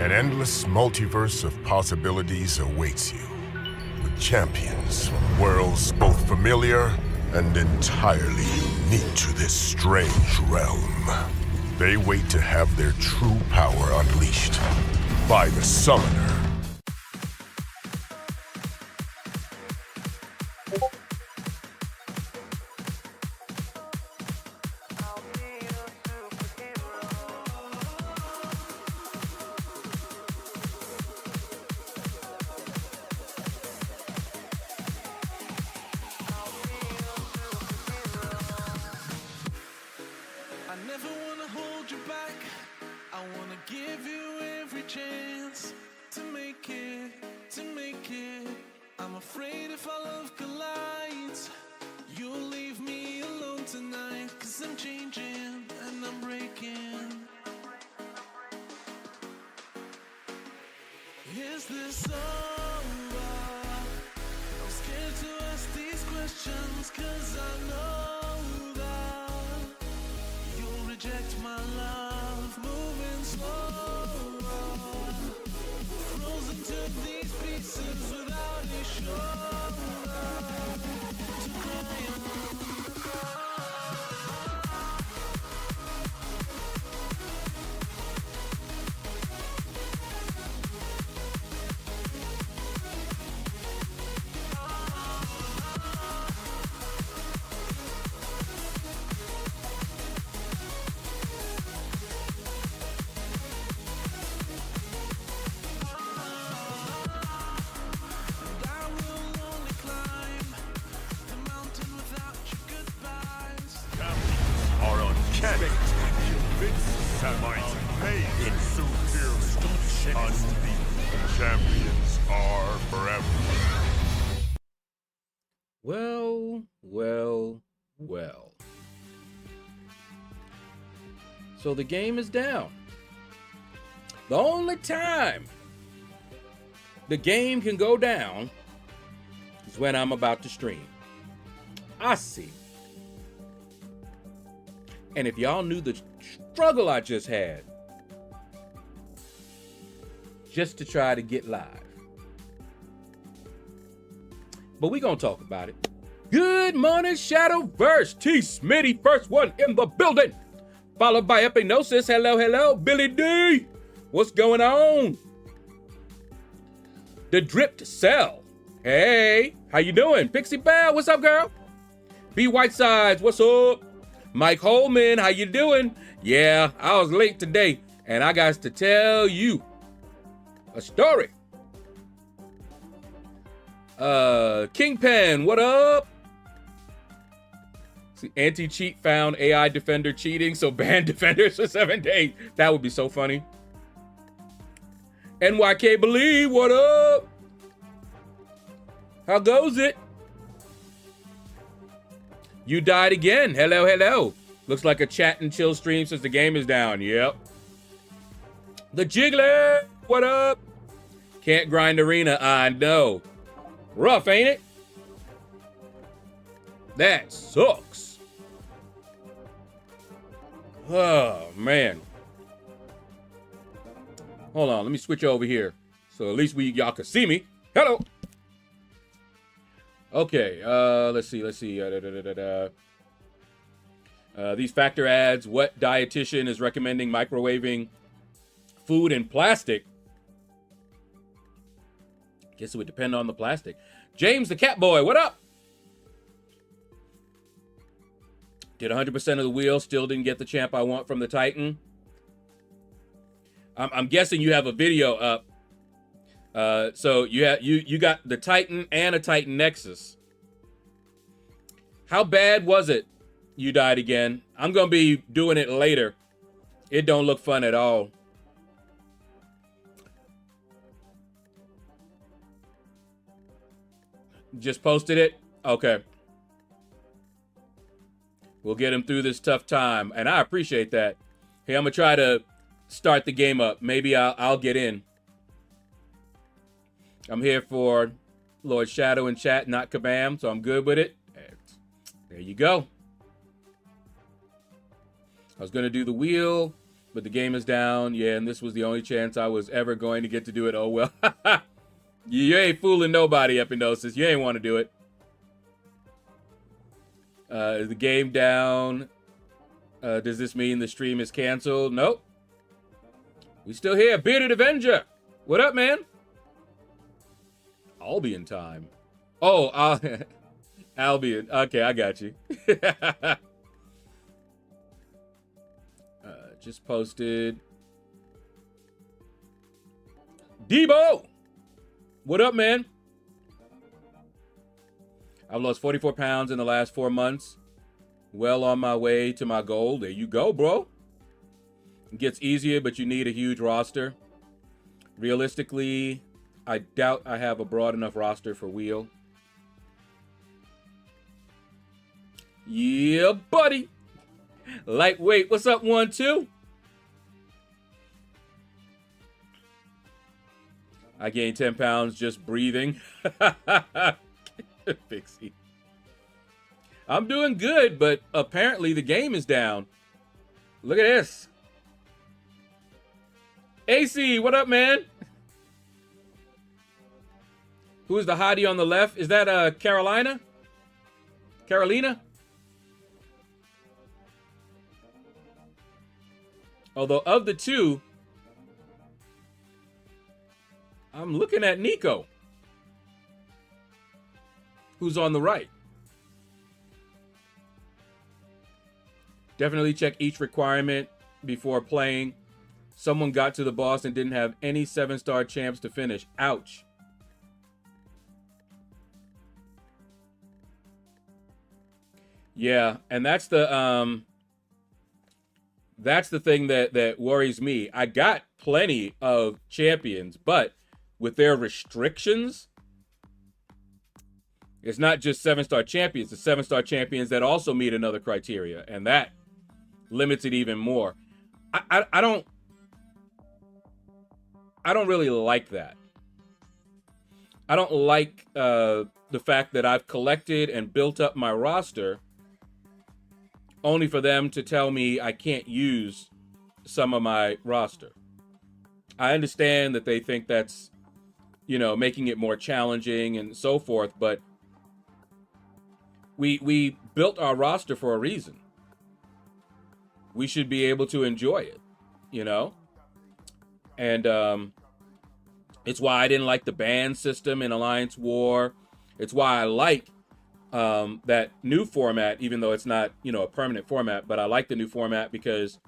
An endless multiverse of possibilities awaits you, with champions from worlds both familiar and entirely unique to this strange realm. They wait to have their true power unleashed by the Summoner. Champions are forever. Well, well, well. So the game is down. The only time the game can go down is when I'm about to stream. I see. And if y'all knew the struggle I just had just to try to get live. But we gonna talk about it. Good morning, Shadowverse. T. Smitty, first one in the building. Followed by Epinosis. Hello, hello. Billy D. What's going on? The Dripped Cell. Hey, how you doing? Pixie Bell, what's up, girl? B. Whitesides, what's up? Mike Holman, how you doing? Yeah, I was late today, and I got to tell you a story. Kingpin, what up? See, anti-cheat found AI defender cheating, so ban defenders for 7 days. That would be so funny. NYK Believe, what up? How goes it? You died again. Hello, hello. Looks like a chat and chill stream since the game is down. Yep. The Jiggler, what up? Can't grind arena, I know. Rough, ain't it? That sucks. Oh, man. Hold on, let me switch over here. So at least y'all can see me. Hello. Okay, let's see. These factor ads. What dietitian is recommending microwaving food in plastic? Guess it would depend on the plastic. James the Cat Boy, what up? Did 100% of the wheel, still didn't get the champ I want from the Titan. I'm guessing you have a video up. So you got the Titan and a Titan Nexus. How bad was it? You died again. I'm gonna be doing it later. It don't look fun at all. Just posted it? Okay. We'll get him through this tough time, and I appreciate that. Hey, I'm gonna try to start the game up. Maybe I'll get in. I'm here for LordShaedow in chat, not Kabam, so I'm good with it. There you go. I was gonna do the wheel but the game is down. Yeah, and this was the only chance I was ever going to get to do it. Oh, well. You ain't fooling nobody, Epinosis. You ain't want to do it. Is the game down? Does this mean the stream is canceled? Nope. We still here. Bearded Avenger. What up, man? Albion time. Oh, Albion. Okay, I got you. Just posted. Debo! What up, man? I've lost 44 pounds in the last 4 months. Well on my way to my goal. There you go, bro. It gets easier, but you need a huge roster. Realistically, I doubt I have a broad enough roster for Wheel. Yeah, buddy. Lightweight. What's up, 1-2? I gained 10 pounds just breathing. Pixie. I'm doing good, but apparently the game is down. Look at this. AC, what up, man? Who's the hottie on the left? Is that Carolina? Carolina? Although of the two, I'm looking at Nico, who's on the right. Definitely check each requirement before playing. Someone got to the boss and didn't have any 7-star champs to finish. Ouch. Yeah, and that's the thing that worries me. I got plenty of champions, but with their restrictions, it's not just 7-star champions. The 7-star champions that also meet another criteria, and that limits it even more. I don't really like that. I don't like the fact that I've collected and built up my roster only for them to tell me I can't use some of my roster. I understand that they think that's, you know, making it more challenging and so forth, but we built our roster for a reason. We should be able to enjoy it, you know? And it's why I didn't like the ban system in Alliance War. It's why I like that new format, even though it's not, you know, a permanent format, but I like the new format because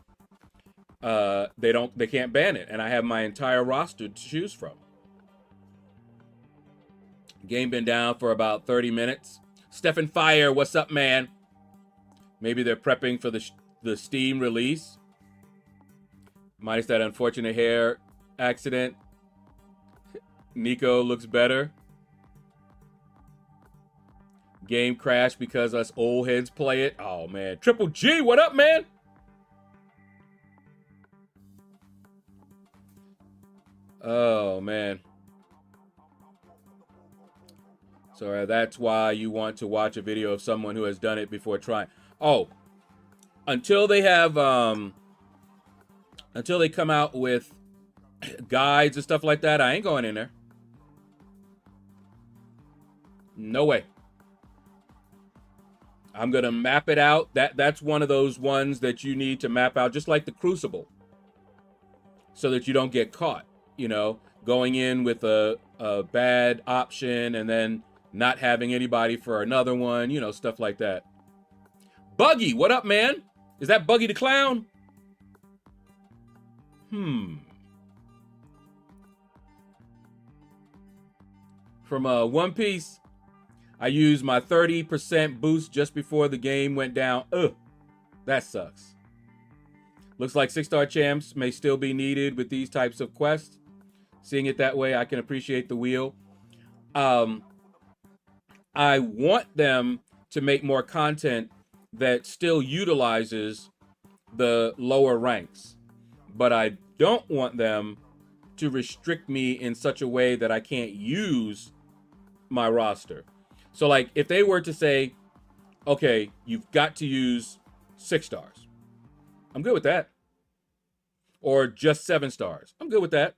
they can't ban it, and I have my entire roster to choose from. Game been down for about 30 minutes. Stephen Fire, what's up, man? Maybe they're prepping for the Steam release. Minus that unfortunate hair accident. Nico looks better. Game crashed because us old heads play it. Oh, man. Triple G, what up, man? Oh, man. So that's why you want to watch a video of someone who has done it before trying. Oh, until they have, until they come out with guides and stuff like that, I ain't going in there. No way. I'm going to map it out. That's one of those ones that you need to map out, just like the Crucible, so that you don't get caught, you know, going in with a bad option and then not having anybody for another one, you know, stuff like that. Buggy, what up, man? Is that Buggy the Clown? From One Piece, I used my 30% boost just before the game went down. Ugh, that sucks. Looks like 6-star champs may still be needed with these types of quests. Seeing it that way, I can appreciate the wheel. I want them to make more content that still utilizes the lower ranks, but I don't want them to restrict me in such a way that I can't use my roster. So like if they were to say, okay, you've got to use 6 stars, I'm good with that. or just 7 stars. I'm good with that.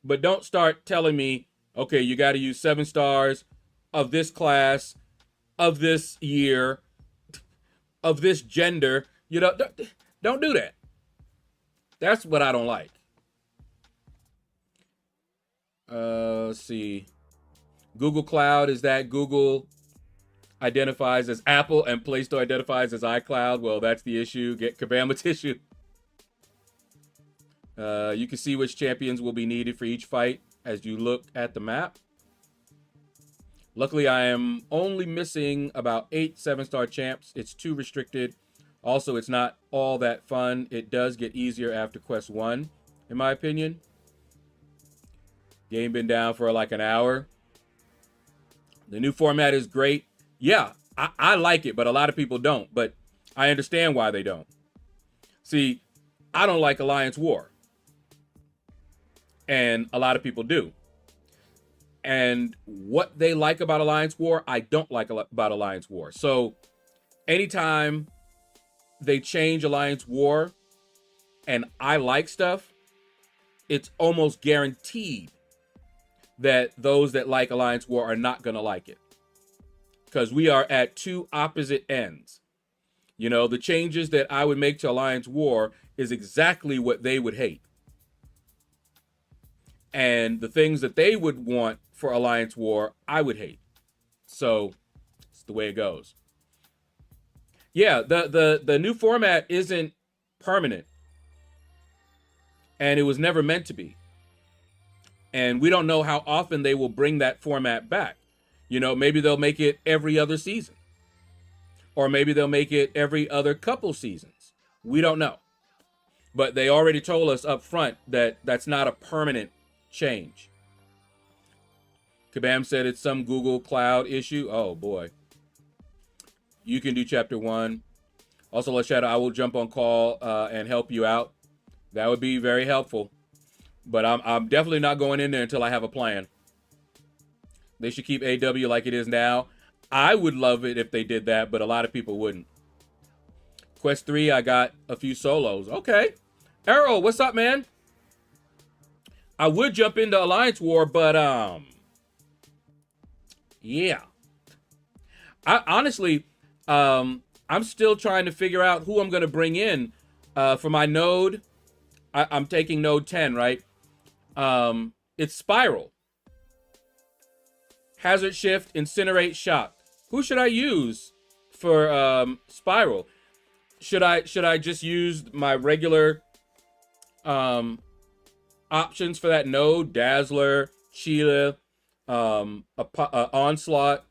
But don't start telling me, okay, you got to use 7 stars of this class, of this year, of this gender. You know, don't do that. That's what I don't like. Let's see. Google Cloud, is that Google identifies as Apple and Play Store identifies as iCloud? Well, that's the issue. Get Kabama tissue. You can see which champions will be needed for each fight as you look at the map. Luckily, I am only missing about 8 7-star champs. It's too restricted. Also, it's not all that fun. It does get easier after Quest 1, in my opinion. Game been down for like an hour. The new format is great. Yeah, I like it, but a lot of people don't. But I understand why they don't. See, I don't like Alliance War. And a lot of people do. And what they like about Alliance War, I don't like about Alliance War. So anytime they change Alliance War and I like stuff, it's almost guaranteed that those that like Alliance War are not going to like it. Because we are at two opposite ends. You know, the changes that I would make to Alliance War is exactly what they would hate. And the things that they would want for Alliance War, I would hate. So it's the way it goes. Yeah, the new format isn't permanent. And it was never meant to be. And we don't know how often they will bring that format back. You know, maybe they'll make it every other season. Or maybe they'll make it every other couple seasons. We don't know. But they already told us up front that that's not a permanent change. Kabam said it's some Google Cloud issue. Oh, boy. You can do chapter 1. Also, LordShaedow, I will jump on call and help you out. That would be very helpful. But I'm definitely not going in there until I have a plan. They should keep AW like it is now. I would love it if they did that, but a lot of people wouldn't. Quest 3, I got a few solos. Okay. Arrow, what's up, man? I would jump into Alliance War, but, yeah. I honestly, I'm still trying to figure out who I'm going to bring in for my node. I'm taking node 10, right? It's Spiral. Hazard Shift, Incinerate, Shock. Who should I use for Spiral? Should I just use my regular options for that node? Dazzler, Sheila, Onslaught,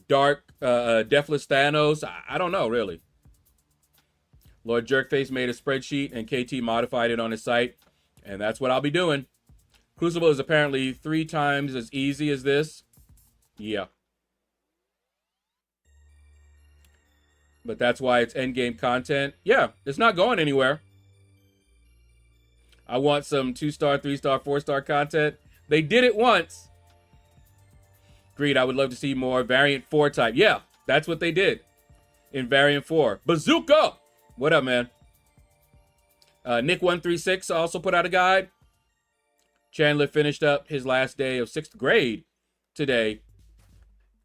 Dark, Deathless Thanos. I don't know, really. Lord Jerkface made a spreadsheet and KT modified it on his site, and that's what I'll be doing. Crucible is apparently 3 times as easy as this. Yeah. But that's why it's endgame content. Yeah, it's not going anywhere. I want some 2-star, 3-star, 4-star content. They did it once. Agreed, I would love to see more Variant 4 type. Yeah, that's what they did in Variant 4. Bazooka! What up, man? Nick136 also put out a guide. Chandler finished up his last day of 6th grade today.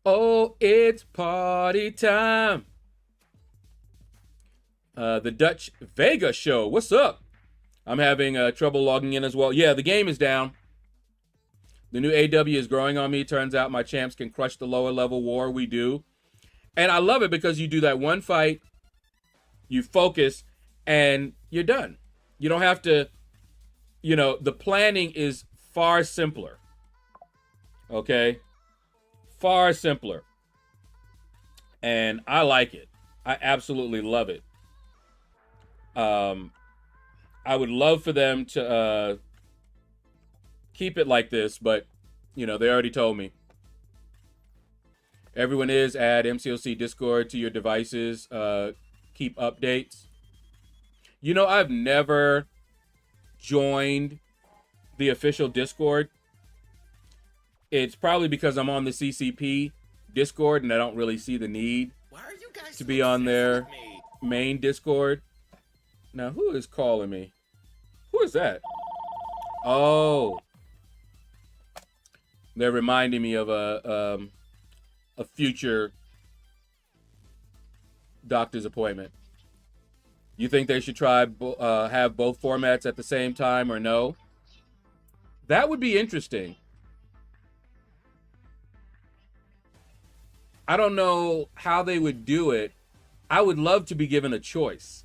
Oh, it's party time. The Dutch Vega show. What's up? I'm having trouble logging in as well. Yeah, the game is down. The new AW is growing on me. Turns out my champs can crush the lower level war. We do. And I love it because you do that one fight, you focus, and you're done. You don't have to, you know, the planning is far simpler. Okay? Far simpler. And I like it. I absolutely love it. I would love for them to keep it like this, but, you know, they already told me. Everyone is add MCOC Discord to your devices. Keep updates. You know, I've never joined the official Discord. It's probably because I'm on the CCP Discord and I don't really see the need to be on their main Discord. Now, who is calling me? Who is that? Oh. They're reminding me of a future doctor's appointment. You think they should try have both formats at the same time or no? That would be interesting. I don't know how they would do it. I would love to be given a choice.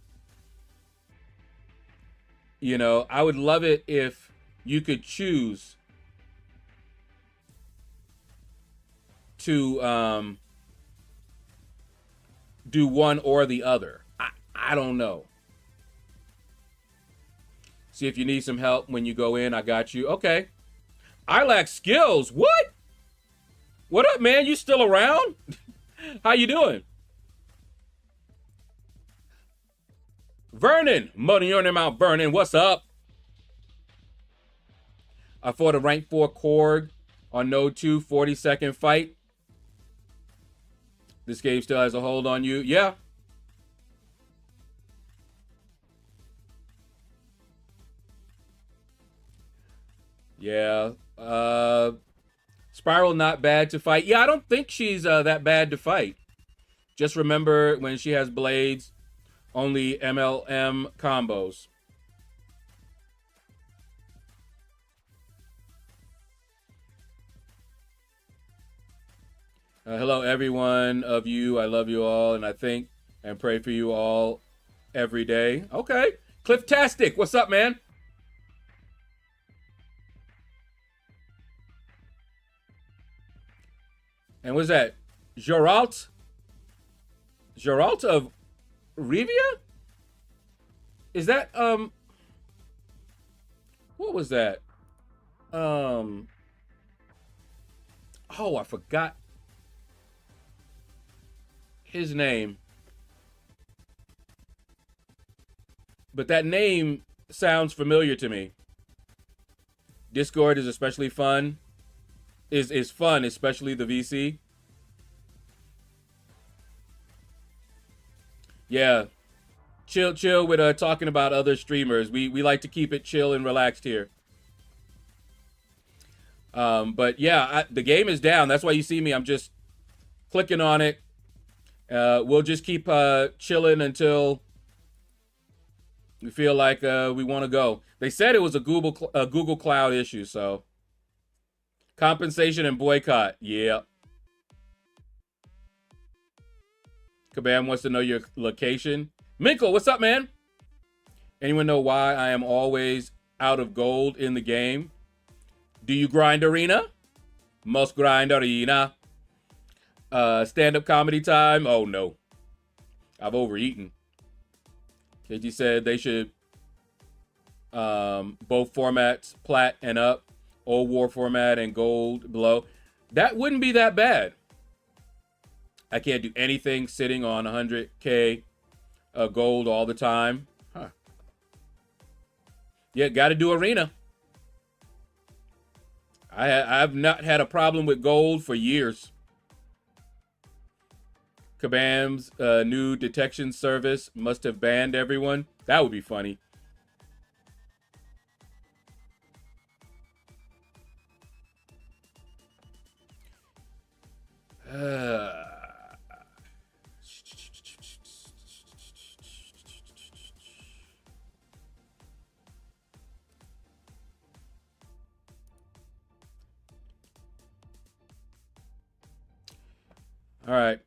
You know, I would love it if you could choose to do one or the other. I don't know. See if you need some help when you go in. I got you. Okay. I lack skills. What? What up, man? You still around? How you doing? Vernon, money on him out, Vernon. What's up? I fought a rank 4 Korg on Node 2, 40-second fight. This game still has a hold on you. Yeah. Yeah. Spiral not bad to fight. Yeah, I don't think she's that bad to fight. Just remember when she has blades, only MLM combos. Hello, everyone of you. I love you all, and I think and pray for you all every day. Okay. Clifftastic, what's up, man? And what's that? Geralt? Geralt of Rivia? Is that, what was that? Oh, I forgot his name. But that name sounds familiar to me. Discord is especially fun. Is fun, especially the VC. Yeah. Chill with talking about other streamers. We like to keep it chill and relaxed here. But yeah, the game is down. That's why you see me. I'm just clicking on it. We'll just keep chilling until we feel like we want to go. They said it was a Google Cloud issue, so compensation and boycott. Yeah. Kabam wants to know your location. Minkle, what's up, man? Anyone know why I am always out of gold in the game? Do you grind arena? Must grind arena. Stand-up comedy time? Oh, no. I've overeaten. KG said they should both formats, plat and up, old war format and gold below. That wouldn't be that bad. I can't do anything sitting on 100K gold all the time. Huh. Yeah, got to do arena. I've not had a problem with gold for years. Kabam's new detection service must have banned everyone. That would be funny. All right.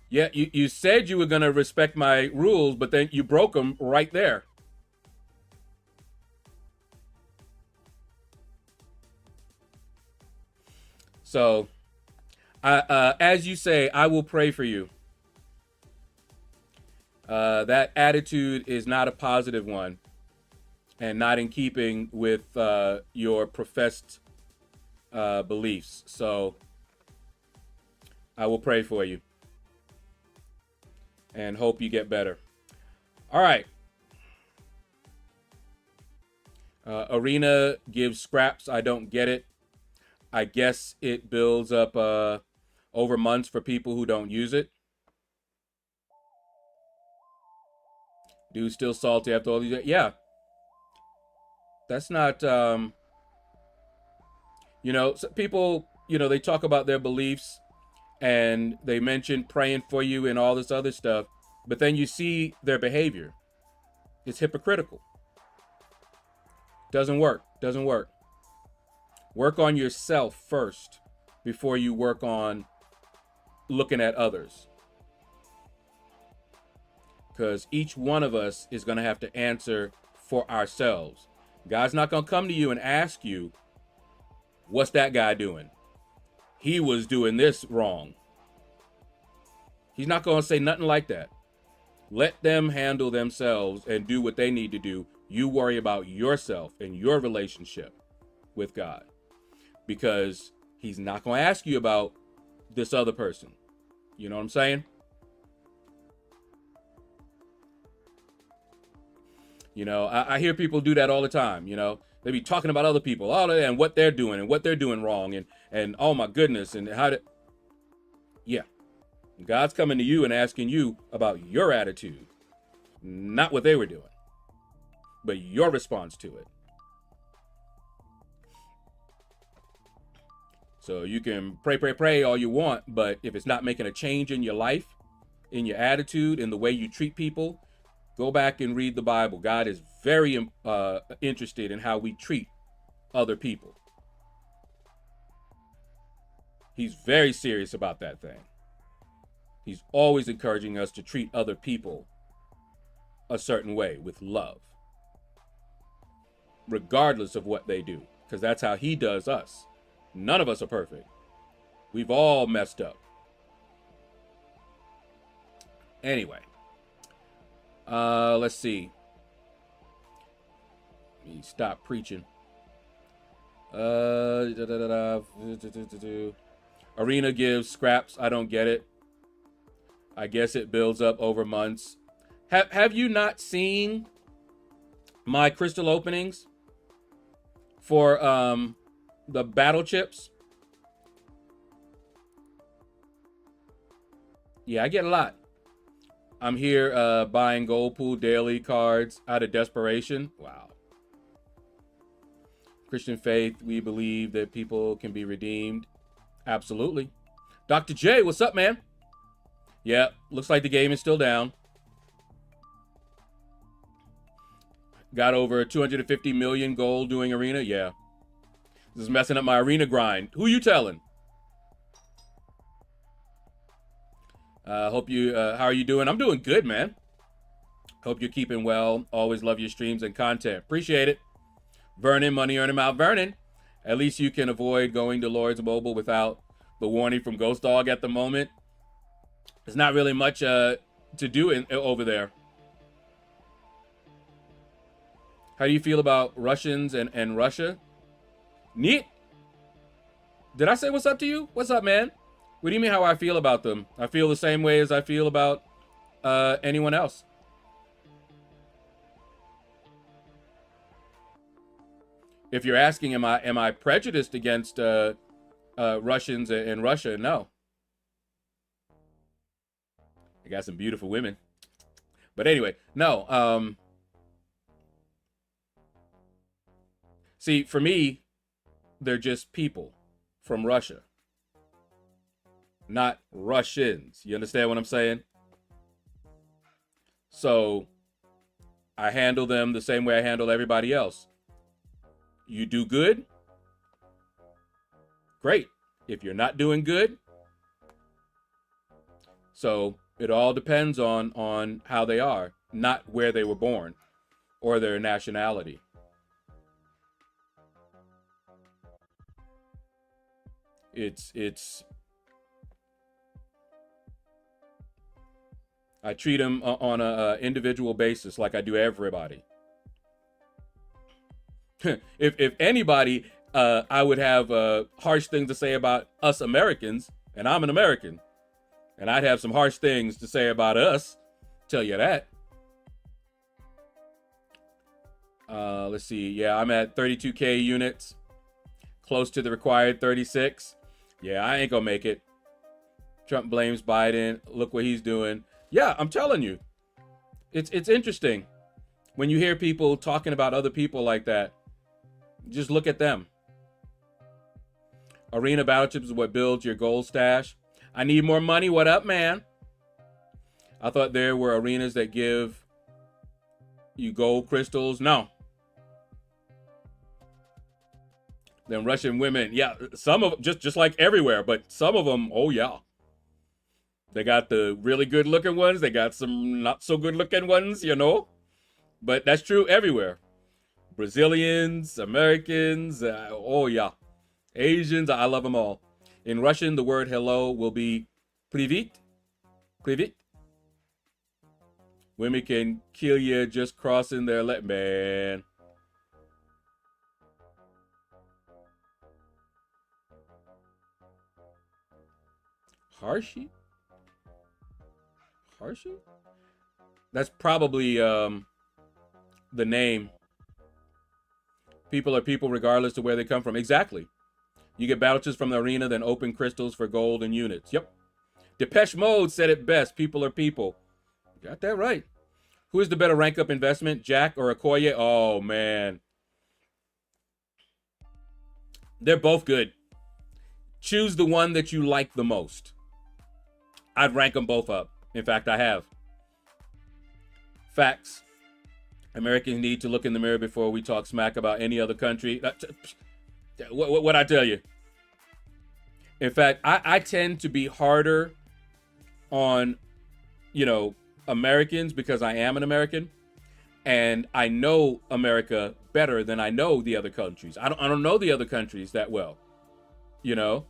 Yeah, you said you were going to respect my rules, but then you broke them right there. So, as you say, I will pray for you. That attitude is not a positive one and not in keeping with your professed beliefs. So, I will pray for you and hope you get better. All right. Arena gives scraps. I don't get it. I guess it builds up over months for people who don't use it. Dude, still salty after all these. Yeah, that's not. You know, so people. You know, they talk about their beliefs, and they mention praying for you and all this other stuff, but then you see their behavior. It's hypocritical. Doesn't work. Doesn't work. Work on yourself first before you work on looking at others. Because each one of us is going to have to answer for ourselves. God's not going to come to you and ask you, what's that guy doing? He was doing this wrong. He's not going to say nothing like that. Let them handle themselves and do what they need to do. You worry about yourself and your relationship with God. Because he's not going to ask you about this other person. You know what I'm saying? You know, I hear people do that all the time. You know, they be talking about other people, and what they're doing and what they're doing wrong. And oh my goodness. And how to, yeah. God's coming to you and asking you about your attitude, not what they were doing, but your response to it. So you can pray all you want, but if it's not making a change in your life, in your attitude, in the way you treat people, go back and read the Bible. God is very interested in how we treat other people. He's very serious about that thing. He's always encouraging us to treat other people a certain way with love, regardless of what they do, because that's how he does us. None of us are perfect. We've all messed up. Anyway, let's see. Let me stop preaching. Arena gives scraps. I don't get it. I guess it builds up over months. Have you not seen my crystal openings for the battle chips? Yeah, I get a lot. I'm here buying gold pool daily cards out of desperation. Wow. Christian faith, we believe that people can be redeemed. Absolutely. Dr. J, what's up, man? Yeah, looks like the game is still down. Got over 250 million gold doing arena. Yeah. This is messing up my arena grind. Who you telling? Hope you, how are you doing? I'm doing good, man. Hope you're keeping well. Always love your streams and content. Appreciate it. Vernon, money earning Mount Vernon. At least you can avoid going to Lord's Mobile without the warning from Ghost Dog at the moment. There's not really much to do over there. How do you feel about Russians and Russia? Neat. Did I say what's up to you? What's up, man? What do you mean how I feel about them? I feel the same way as I feel about anyone else. If you're asking, am I prejudiced against Russians and Russia? No. I got some beautiful women. But anyway, no. See, for me, they're just people from Russia, not Russians. You understand what I'm saying? So I handle them the same way I handle everybody else. You do good? Great. If you're not doing good, so it all depends on how they are, not where they were born or their nationality. It's I treat them on a individual basis like I do everybody. If anybody, I would have harsh things to say about us Americans, and I'm an American, and I'd have some harsh things to say about us. Tell you that. Let's see. Yeah, I'm at 32K units. close to the required 36. Yeah, I ain't gonna make it. Trump blames Biden. Look what he's doing. Yeah, I'm telling you. It's interesting when you hear people talking about other people like that. Just look at them. Arena battleships is what builds your gold stash. I need more money. What up, man? I thought there were arenas that give you gold crystals. No. Then Russian women. Yeah, some of just like everywhere, but some of them, oh yeah. They got the really good looking ones. They got some not so good looking ones, you know. But that's true everywhere. Brazilians, Americans, oh yeah. Asians, I love them all. In Russian, the word hello will be привет. Привет. Women can kill you just crossing their leg, man. Harshi? Harshi? That's probably the name. People are people regardless of where they come from. Exactly. You get battleships from the arena, then open crystals for gold and units. Yep. Depeche Mode said it best. People are people. Got that right. Who is the better rank up investment, Jack or Okoye? Oh, man. They're both good. Choose the one that you like the most. I'd rank them both up. In fact, I have. Facts. Americans need to look in the mirror before we talk smack about any other country. What I tell you? In fact, I tend to be harder on, you know, Americans because I am an American, and I know America better than I know the other countries. I don't know the other countries that well, you know,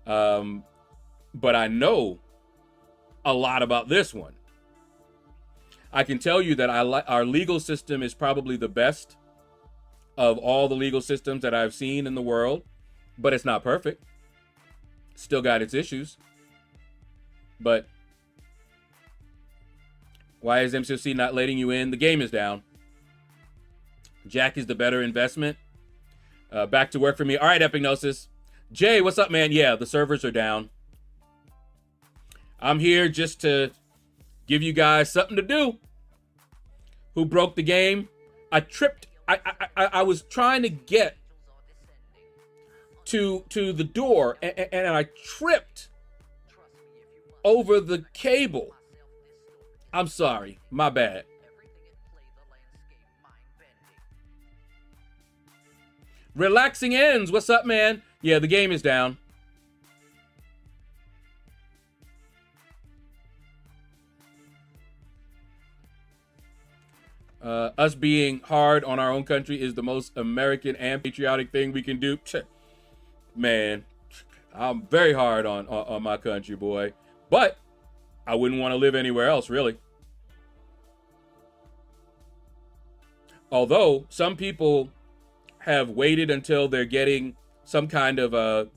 but I know a lot about this one. I can tell you that our legal system is probably the best of all the legal systems that I've seen in the world, but it's not perfect. Still got its issues. But why is MCC not letting you in? The game is down. Jack is the better investment. Back to work for me. All right, Epignosis. Jay, what's up, man? Yeah, the servers are down. I'm here just to give you guys something to do. Who broke the game? I tripped. I was trying to get to the door, and I tripped over the cable. I'm sorry. My bad. Relaxing ends. What's up, man? Yeah, the game is down. Us being hard on our own country is the most American and patriotic thing we can do. Man, I'm very hard on my country, boy. But I wouldn't want to live anywhere else, really. Although some people have waited until they're getting some kind of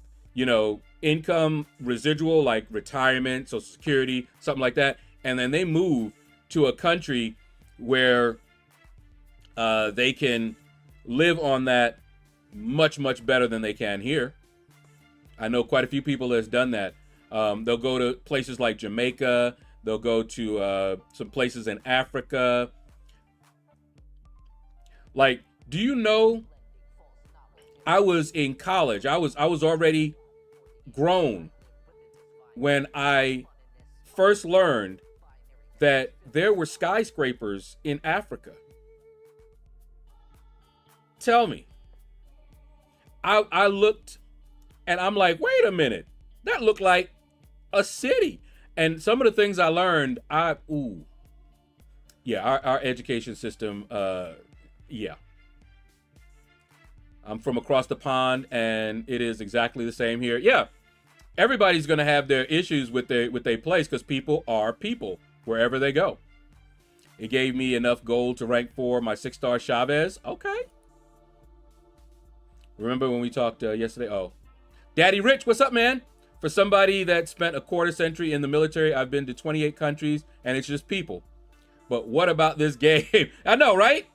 income residual, like retirement, Social Security, something like that, and then they move to a country where they can live on that much, much better than they can here. I know quite a few people that's done that. They'll go to places like Jamaica. They'll go to some places in Africa. Like, do you know, I was in college. I was already grown when I first learned that there were skyscrapers in Africa. Tell me. I looked and I'm like, wait a minute. That looked like a city. And some of the things I learned, our education system, yeah. I'm from across the pond and it is exactly the same here. Yeah. Everybody's going to have their issues with their place because people are people wherever they go. It gave me enough gold to rank for my 6-star Chavez. Okay. Remember when we talked yesterday? Oh, Daddy Rich, what's up, man? For somebody that spent a quarter century in the military, I've been to 28 countries and it's just people. But what about this game? I know, right?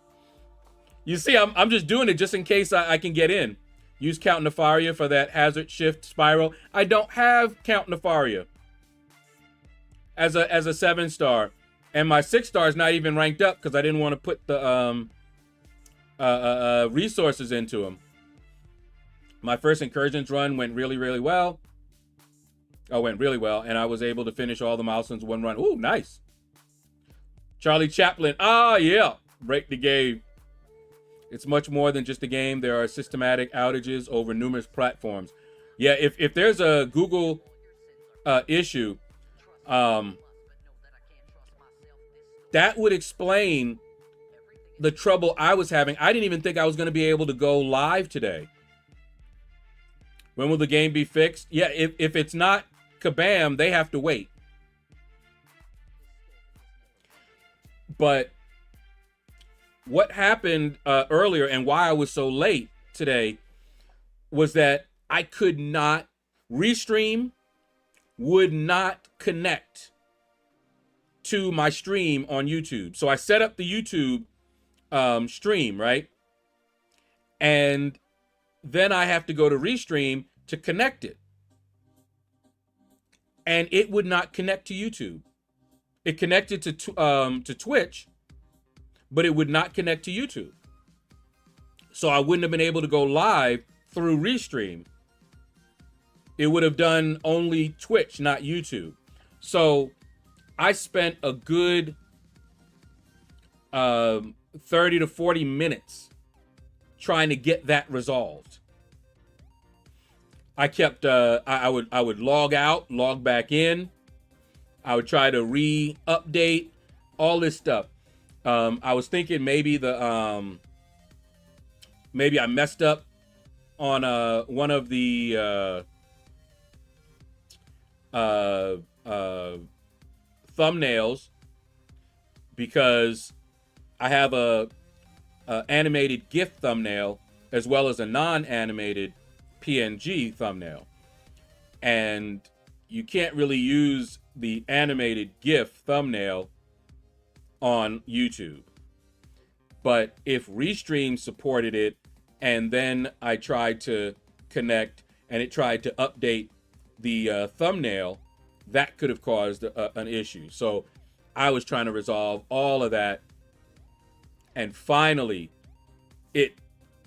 You see, I'm just doing it just in case I can get in. Use Count Nefaria for that hazard shift spiral. I don't have Count Nefaria as a 7-star, and my 6-star is not even ranked up because I didn't want to put the resources into them. My first incursions run went really, really well. Oh, went really well, and I was able to finish all the milestones in one run. Ooh, nice. Charlie Chaplin. Ah, yeah. Break the game. It's much more than just a game. There are systematic outages over numerous platforms. Yeah, if there's a Google issue, that would explain the trouble I was having. I didn't even think I was going to be able to go live today. When will the game be fixed? Yeah, if it's not kabam, they have to wait. But what happened earlier and why I was so late today was that I could not restream, would not connect to my stream on YouTube. So I set up the YouTube stream, right? And then I have to go to restream to connect it. And it would not connect to YouTube. It connected to Twitch, but it would not connect to YouTube. So I wouldn't have been able to go live through Restream. It would have done only Twitch, not YouTube. So I spent a good 30 to 40 minutes trying to get that resolved. I kept, I would log out, log back in. I would try to re-update all this stuff. I was thinking maybe maybe I messed up on one of the thumbnails, because I have a animated GIF thumbnail as well as a non-animated PNG thumbnail, and you can't really use the animated GIF thumbnail on YouTube. But if Restream supported it, and then I tried to connect and it tried to update the thumbnail, that could have caused an issue. So I was trying to resolve all of that, and finally it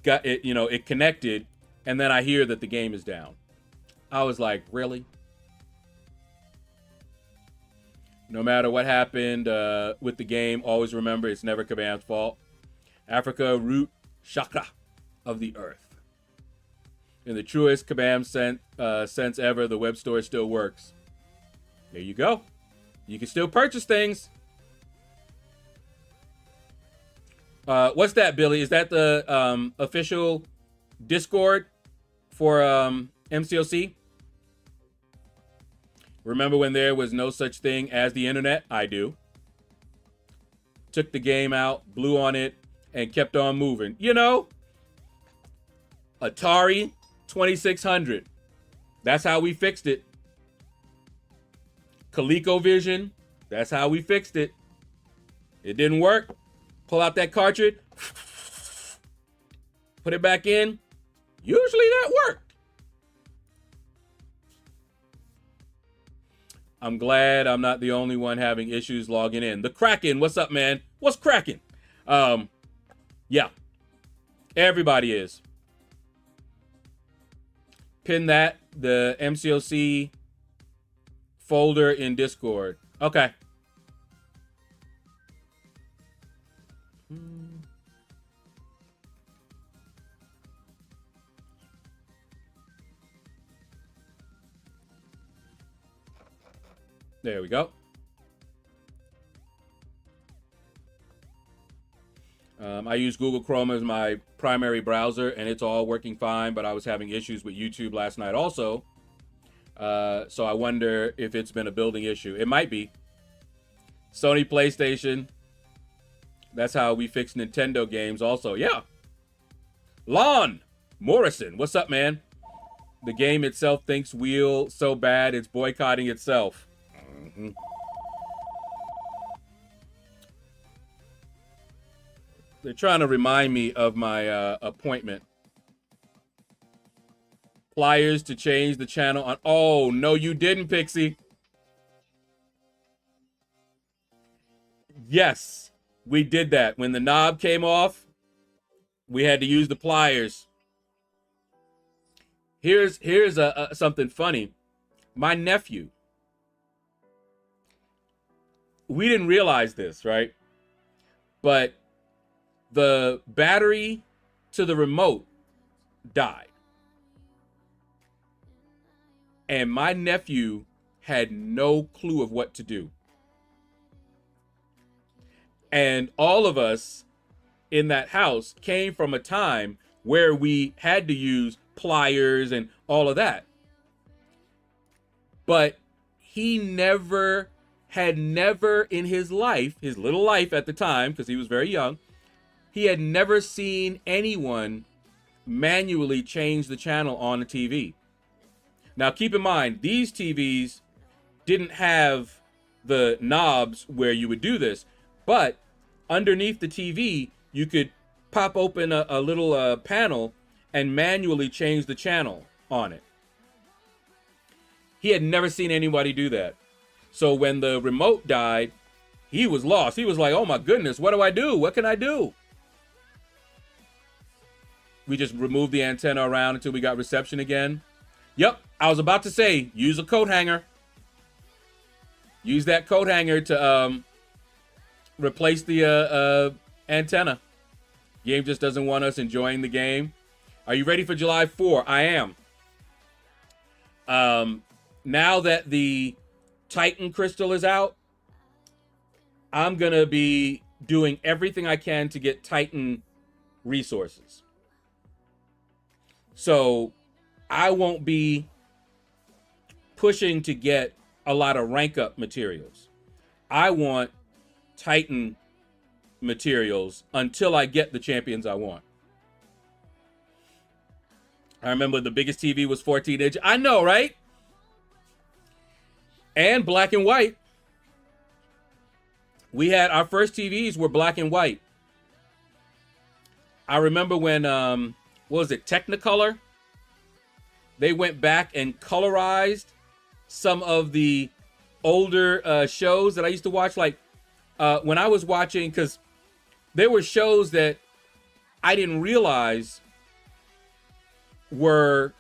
got it, it connected, and then I hear that the game is down. I was like, really? No matter what happened with the game, always remember it's never Kabam's fault. Africa, root chakra of the earth. In the truest Kabam sense ever, the web store still works. There you go. You can still purchase things. What's that, Billy? Is that the official Discord for MCOC? Remember when there was no such thing as the internet? I do. Took the game out, blew on it, and kept on moving. Atari 2600. That's how we fixed it. ColecoVision. That's how we fixed it. It didn't work. Pull out that cartridge. Put it back in. Usually that worked. I'm glad I'm not the only one having issues logging in. The Kraken, what's up, man? What's cracking? Yeah, everybody is. Pin that, the MCOC folder in Discord. Okay. There we go. I use Google Chrome as my primary browser, and it's all working fine, but I was having issues with YouTube last night also. So I wonder if it's been a building issue. It might be. Sony PlayStation. That's how we fix Nintendo games also. Yeah. Lon Morrison. What's up, man? The game itself thinks Wheel so bad it's boycotting itself. Mm-hmm. They're trying to remind me of my appointment pliers to change the channel on. Oh, no, you didn't, Pixie. Yes, we did that. When the knob came off, we had to use the pliers. Here's something funny. My nephew, we didn't realize this, right? But the battery to the remote died. And my nephew had no clue of what to do. And all of us in that house came from a time where we had to use pliers and all of that. But he had never in his life, his little life at the time, because he was very young, he had never seen anyone manually change the channel on a TV. Now, keep in mind, these TVs didn't have the knobs where you would do this, but underneath the TV, you could pop open a little panel and manually change the channel on it. He had never seen anybody do that. So when the remote died, he was lost. He was like, oh my goodness, what do I do? What can I do? We just removed the antenna around until we got reception again. Yep, I was about to say, use a coat hanger. Use that coat hanger to replace the antenna. Game just doesn't want us enjoying the game. Are you ready for July 4? I am. Now that the Titan crystal is out, I'm going to be doing everything I can to get Titan resources. So I won't be pushing to get a lot of rank up materials. I want Titan materials until I get the champions I want. I remember the biggest TV was 14 inch. I know, right? And black and white. We had our first TVs were black and white. I remember when, what was it, Technicolor? They went back and colorized some of the older shows that I used to watch. Like when I was watching, because there were shows that I didn't realize were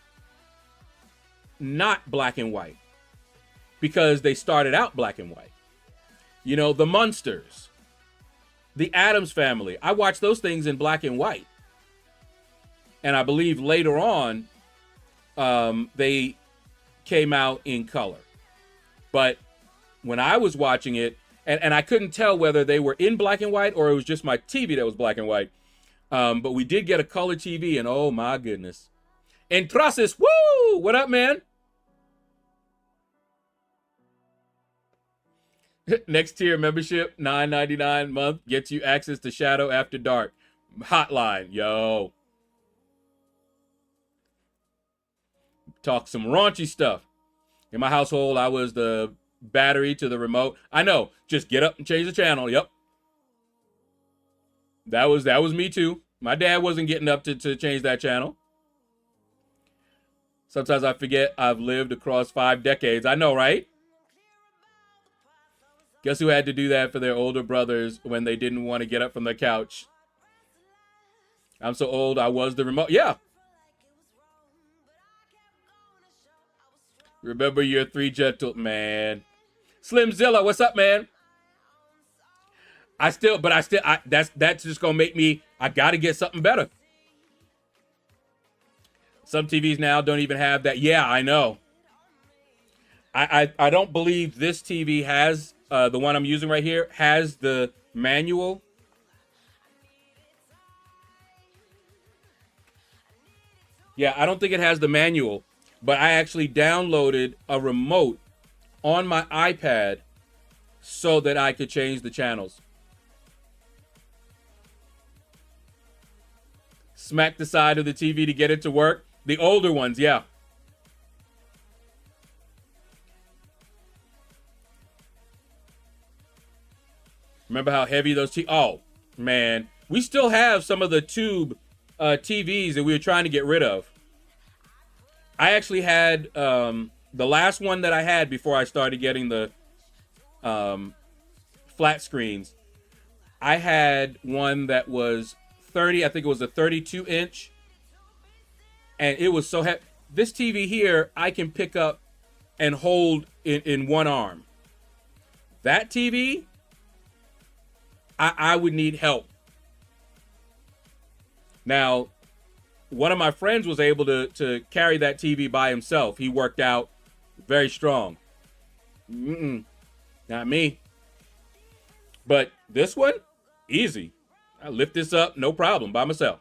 not black and white because they started out black and white. You know, the Munsters, the Addams Family. I watched those things in black and white. And I believe later on, they came out in color. But when I was watching it, and I couldn't tell whether they were in black and white or it was just my TV that was black and white. But we did get a color TV, and oh my goodness. Entrasis, woo! What up, man? Next tier membership, $9.99 a month, gets you access to Shadow After Dark. Hotline, yo. Talk some raunchy stuff. In my household, I was the battery to the remote. I know, just get up and change the channel. Yep. That was me too. My dad wasn't getting up to change that channel. Sometimes I forget I've lived across 5 decades. I know, right? Guess who had to do that for their older brothers when they didn't want to get up from their couch? I'm so old, I was the remote. Yeah. Remember your 3 gentlemen. Slimzilla, what's up, man? That's just gonna make me, I gotta get something better. Some TVs now don't even have that. Yeah, I know. I don't believe this TV has, the one I'm using right here, has the manual. Yeah, I don't think it has the manual, but I actually downloaded a remote on my iPad so that I could change the channels. Smack the side of the TV to get it to work. The older ones, yeah. Remember how heavy those oh, man. We still have some of the tube TVs that we were trying to get rid of. I actually had the last one that I had before I started getting the flat screens. I had one that was 30. I think it was a 32-inch, and it was so heavy. This TV here, I can pick up and hold in one arm. That TV, I would need help. Now, one of my friends was able to carry that TV by himself. He worked out very strong. Not me. But this one, easy. I lift this up, no problem, by myself.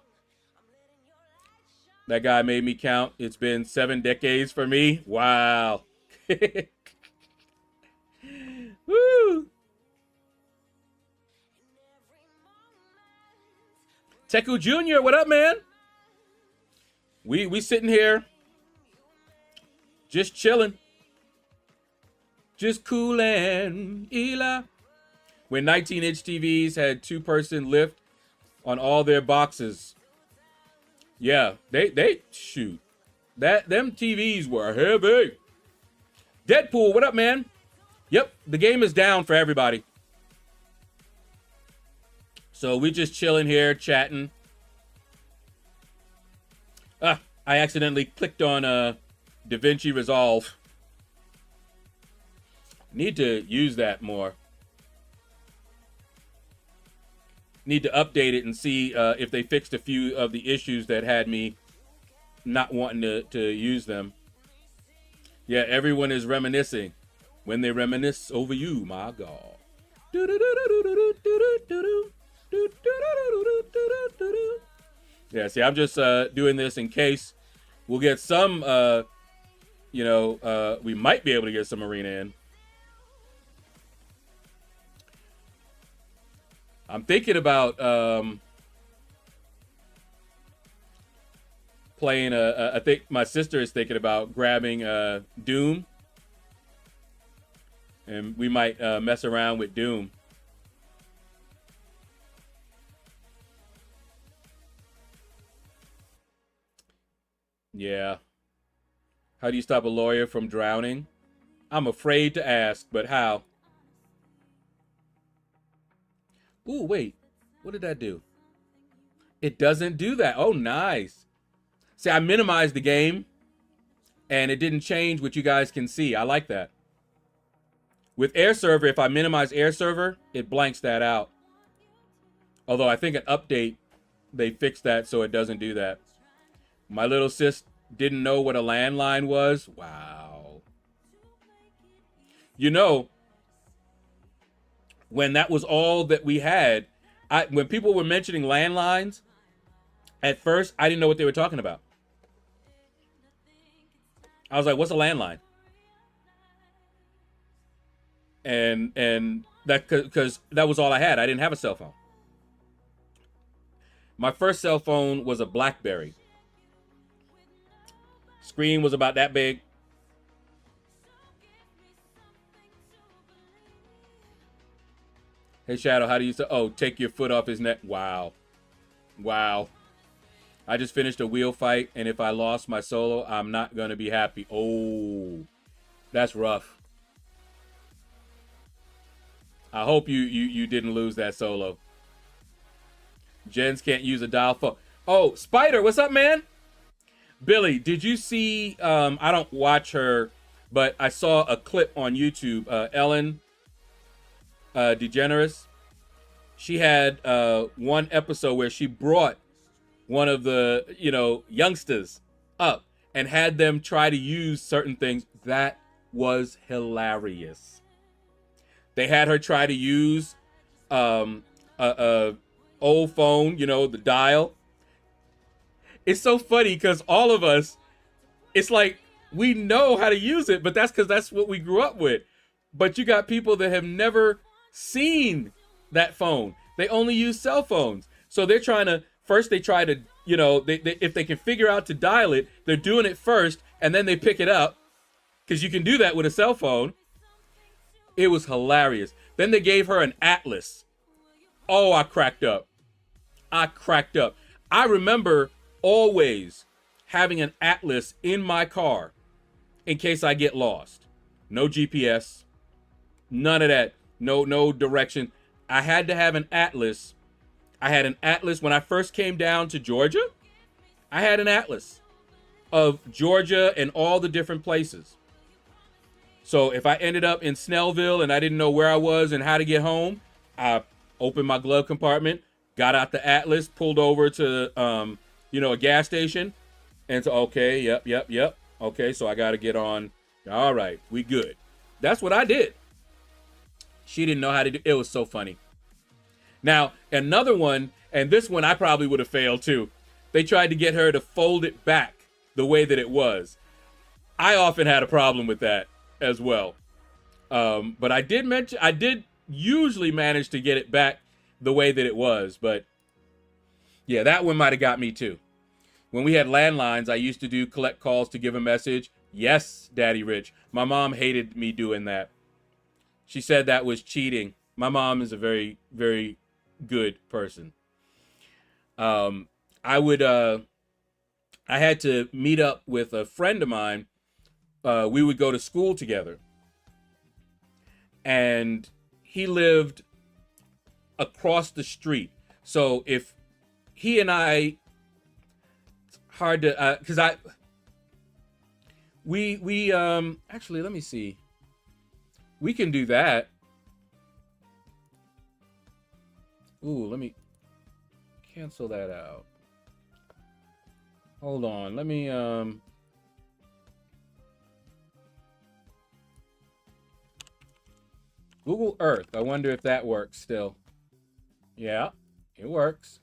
That guy made me count. It's been 7 decades for me. Wow. Woo. Teku Jr., what up, man? We sitting here just chilling. Just coolin', Eli. When 19-inch TVs had 2-person lift on all their boxes. Yeah, they shoot. Them TVs were heavy. Deadpool, what up, man? Yep, the game is down for everybody. So we just chilling here, chatting. I accidentally clicked on DaVinci Resolve. Need to use that more. Need to update it and see if they fixed a few of the issues that had me not wanting to use them. Yeah, everyone is reminiscing. When they reminisce over you, my God. Yeah, see, I'm just doing this in case we'll get some, we might be able to get some arena in. I'm thinking about playing I think my sister is thinking about grabbing Doom. And we might mess around with Doom. Yeah. How do you stop a lawyer from drowning? I'm afraid to ask, but how? Ooh, wait. What did that do? It doesn't do that. Oh, nice. See, I minimized the game, and it didn't change what you guys can see. I like that. With Air Server, if I minimize Air Server, it blanks that out. Although I think an update, they fixed that so it doesn't do that. My little sis didn't know what a landline was. Wow. You know, when that was all that we had, when people were mentioning landlines, at first, I didn't know what they were talking about. I was like, what's a landline? And that, because that was all I had. I didn't have a cell phone. My first cell phone was a BlackBerry. Screen was about that big. Hey, Shadow, how do you say? Oh, take your foot off his neck. Wow. Wow. I just finished a wheel fight, and if I lost my solo, I'm not going to be happy. Oh, that's rough. I hope you didn't lose that solo. Jens can't use a dial phone. Oh, Spider, what's up, man? Billy, did you see, I don't watch her, but I saw a clip on YouTube, Ellen DeGeneres. She had one episode where she brought one of the, youngsters up and had them try to use certain things. That was hilarious. They had her try to use a old phone, the dial. It's so funny because all of us, it's like we know how to use it, but that's because that's what we grew up with. But you got people that have never seen that phone. They only use cell phones. So they're trying to, first they try to, if they can figure out to dial it, they're doing it first, and then they pick it up because you can do that with a cell phone. It was hilarious. Then they gave her an atlas. Oh, I cracked up. I remember always having an atlas in my car in case I get lost. No GPS, none of that. No direction. I had to have an atlas. I had an atlas when I first came down to Georgia. I had an atlas of Georgia and all the different places. So if I ended up in Snellville and I didn't know where I was and how to get home, I opened my glove compartment, got out the atlas, pulled over to a gas station, and so okay, yep. Okay, so I got to get on. All right, we good. That's what I did. She didn't know how to do it. Was so funny. Now, another one, and this one I probably would have failed too. They tried to get her to fold it back the way that it was. I often had a problem with that as well. But I did usually manage to get it back the way that it was. But yeah, that one might have got me too. When we had landlines, I used to do collect calls to give a message. Yes, Daddy Rich. My mom hated me doing that. She said that was cheating. My mom is a very, very good person. I had to meet up with a friend of mine. We would go to school together. And he lived across the street. So if he and I, it's hard to, because actually, let me see. We can do that. Ooh, let me cancel that out. Hold on, let me, Google Earth. I wonder if that works still. Yeah, it works.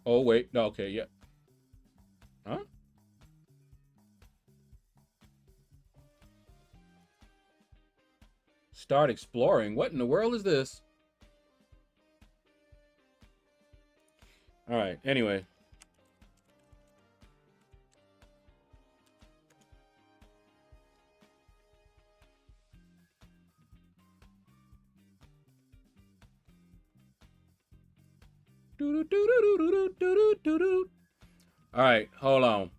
Oh, wait. No, okay, yeah. Huh? Start exploring. What in the world is this? All right, anyway. All right, hold on.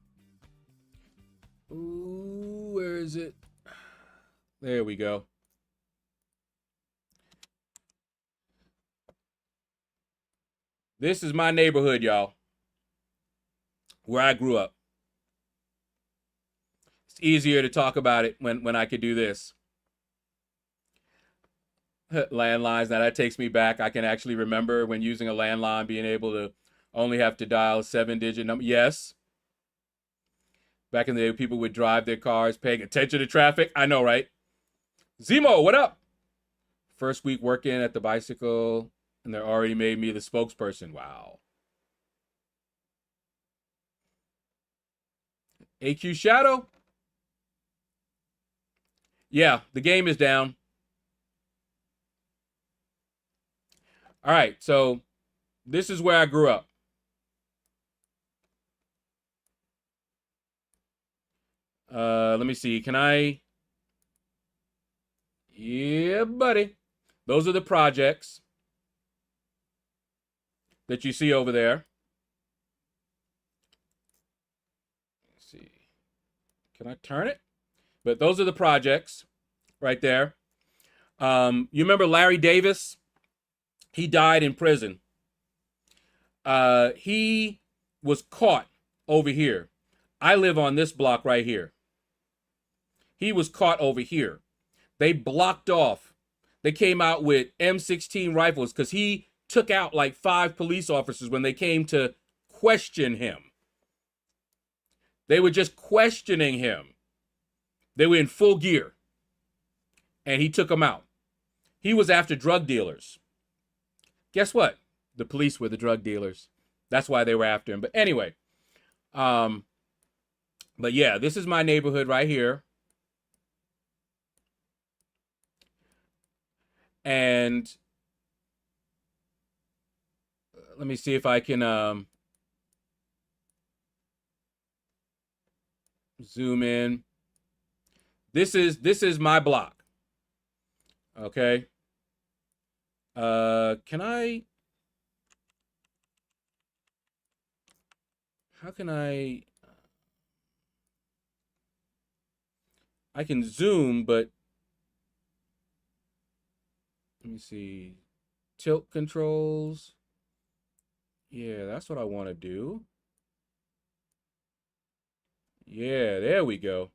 Ooh, where is it? There we go. This is my neighborhood, y'all, where I grew up. It's easier to talk about it when I could do this. Landlines, now that takes me back. I can actually remember when using a landline, being able to only have to dial a 7-digit number. Yes. Back in the day, people would drive their cars, paying attention to traffic. I know, right? Zemo, what up? First week working at the bicycle, and they already made me the spokesperson. Wow. AQ Shadow? Yeah, the game is down. All right, so this is where I grew up. Let me see. Can I? Yeah, buddy. Those are the projects that you see over there. Let's see. Can I turn it? But those are the projects right there. You remember Larry Davis? He died in prison. He was caught over here. I live on this block right here. He was caught over here. They blocked off. They came out with M16 rifles because he took out like 5 police officers when they came to question him. They were just questioning him. They were in full gear. And he took them out. He was after drug dealers. Guess what? The police were the drug dealers. That's why they were after him. But anyway, but yeah, this is my neighborhood right here. And let me see if I can zoom in. This is my block. Okay. Can I? How can I can zoom, but let me see. Tilt controls. Yeah, that's what I want to do. Yeah, there we go.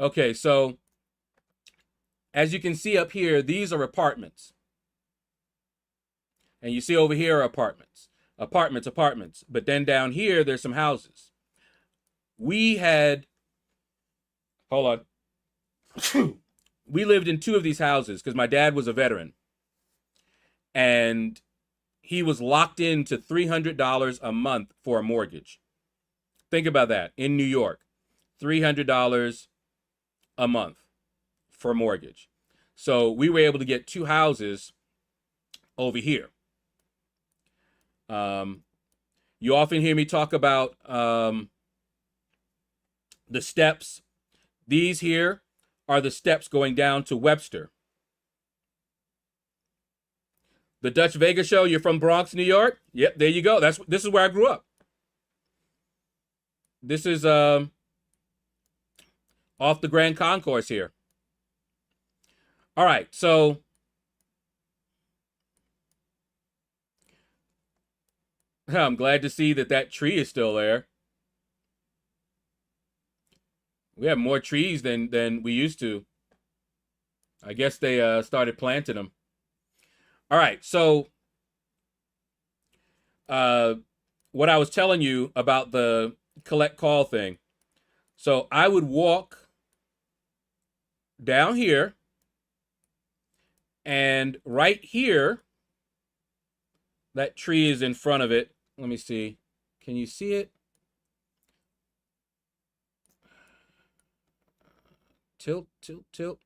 Okay, so as you can see up here, these are apartments. And you see over here are apartments. Apartments, apartments. But then down here, there's some houses. We had, hold on. We lived in 2 of these houses because my dad was a veteran. And he was locked into $300 a month for a mortgage. Think about that. In New York, $300 a month for a mortgage. So we were able to get 2 houses over here. You often hear me talk about the steps. These here are the steps going down to Webster. The Dutch Vega show, you're from Bronx, New York? Yep, there you go. This is where I grew up. This is off the Grand Concourse here. All right, so I'm glad to see that tree is still there. We have more trees than we used to. I guess they started planting them. All right, so what I was telling you about the collect call thing. So I would walk down here, and right here, that tree is in front of it. Let me see. Can you see it? Tilt, tilt, tilt.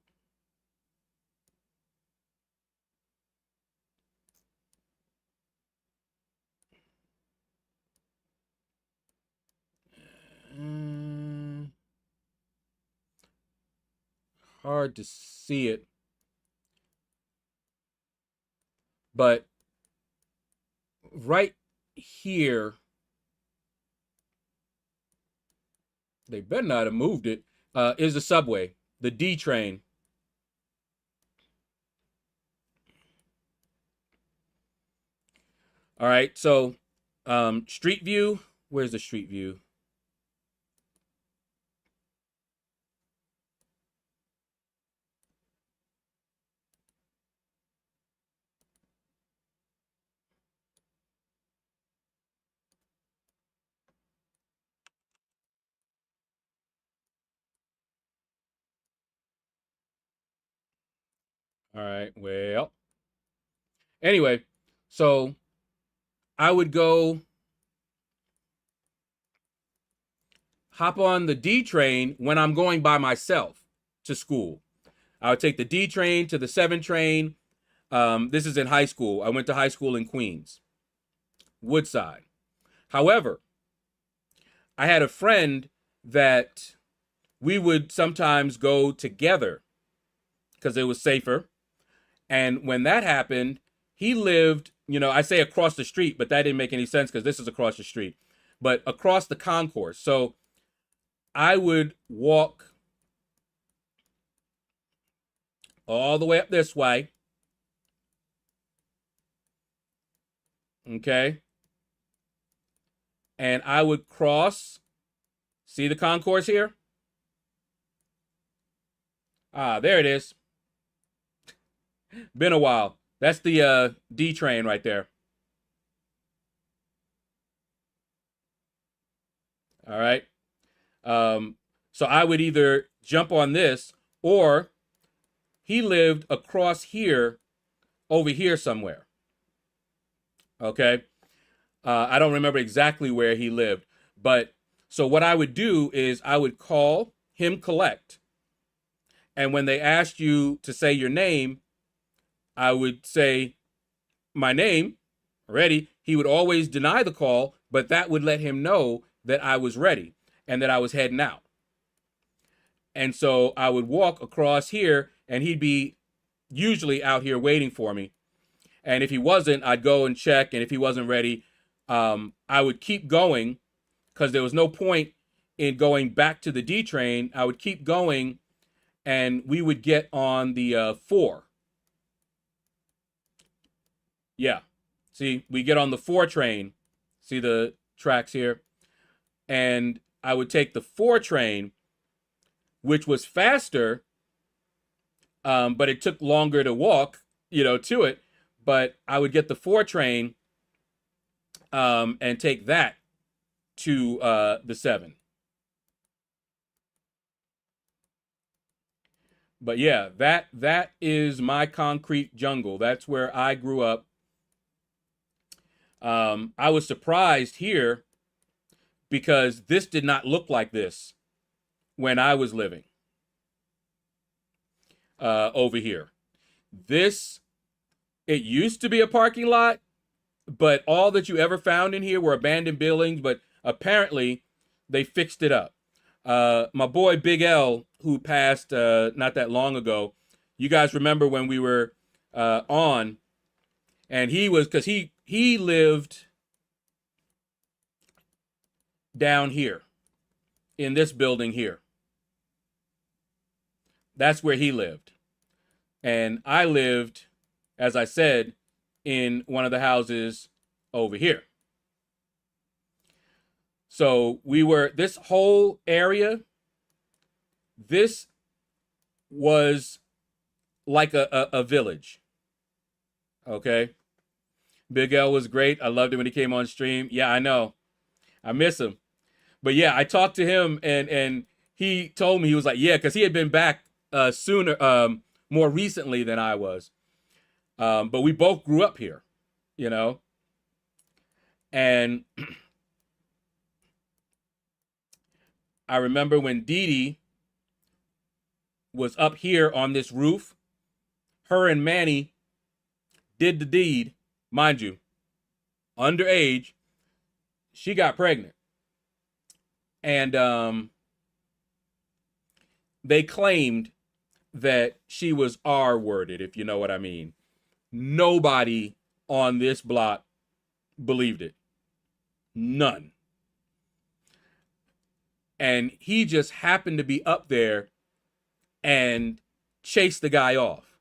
Hard to see it. But right here, they better not have moved it, is the subway, the D train. All right, so street view. Where's the street view? All right, well, anyway, so I would go hop on the D train when I'm going by myself to school. I would take the D train to the 7 train. This is in high school. I went to high school in Queens, Woodside. However, I had a friend that we would sometimes go together because it was safer. And when that happened, he lived, I say across the street, but that didn't make any sense because this is across the street, but across the concourse. So I would walk all the way up this way. Okay. And I would cross. See the concourse here? Ah, there it is. Been a while. That's the D train right there. All right. So I would either jump on this, or he lived across here, over here somewhere. Okay. I don't remember exactly where he lived, but so what I would do is I would call him collect. And when they asked you to say your name, I would say my name, ready. He would always deny the call, but that would let him know that I was ready and that I was heading out. And so I would walk across here, and he'd be usually out here waiting for me. And if he wasn't, I'd go and check. And if he wasn't ready, I would keep going because there was no point in going back to the D train. I would keep going, and we would get on the 4. Yeah. See, we get on the 4 train. See the tracks here? And I would take the 4 train, which was faster, but it took longer to walk, to it. But I would get the 4 train and take that to the 7. But yeah, that is my concrete jungle. That's where I grew up. I was surprised here because this did not look like this when I was living over here. It used to be a parking lot, but all that you ever found in here were abandoned buildings, but apparently they fixed it up. My boy Big L, who passed not that long ago, you guys remember when we were on, and because he lived down here in this building here. That's where he lived. And I lived, as I said, in one of the houses over here. So this whole area, this was like a village. Okay. Big L was great. I loved it when he came on stream. Yeah, I know. I miss him. But yeah, I talked to him and he told me, he was like, yeah, because he had been back sooner, more recently than I was. But we both grew up here, And I remember when Dee Dee was up here on this roof, her and Manny did the deed, mind you, underage. She got pregnant. And they claimed that she was R-worded, if you know what I mean. Nobody on this block believed it. None. And he just happened to be up there and chased the guy off.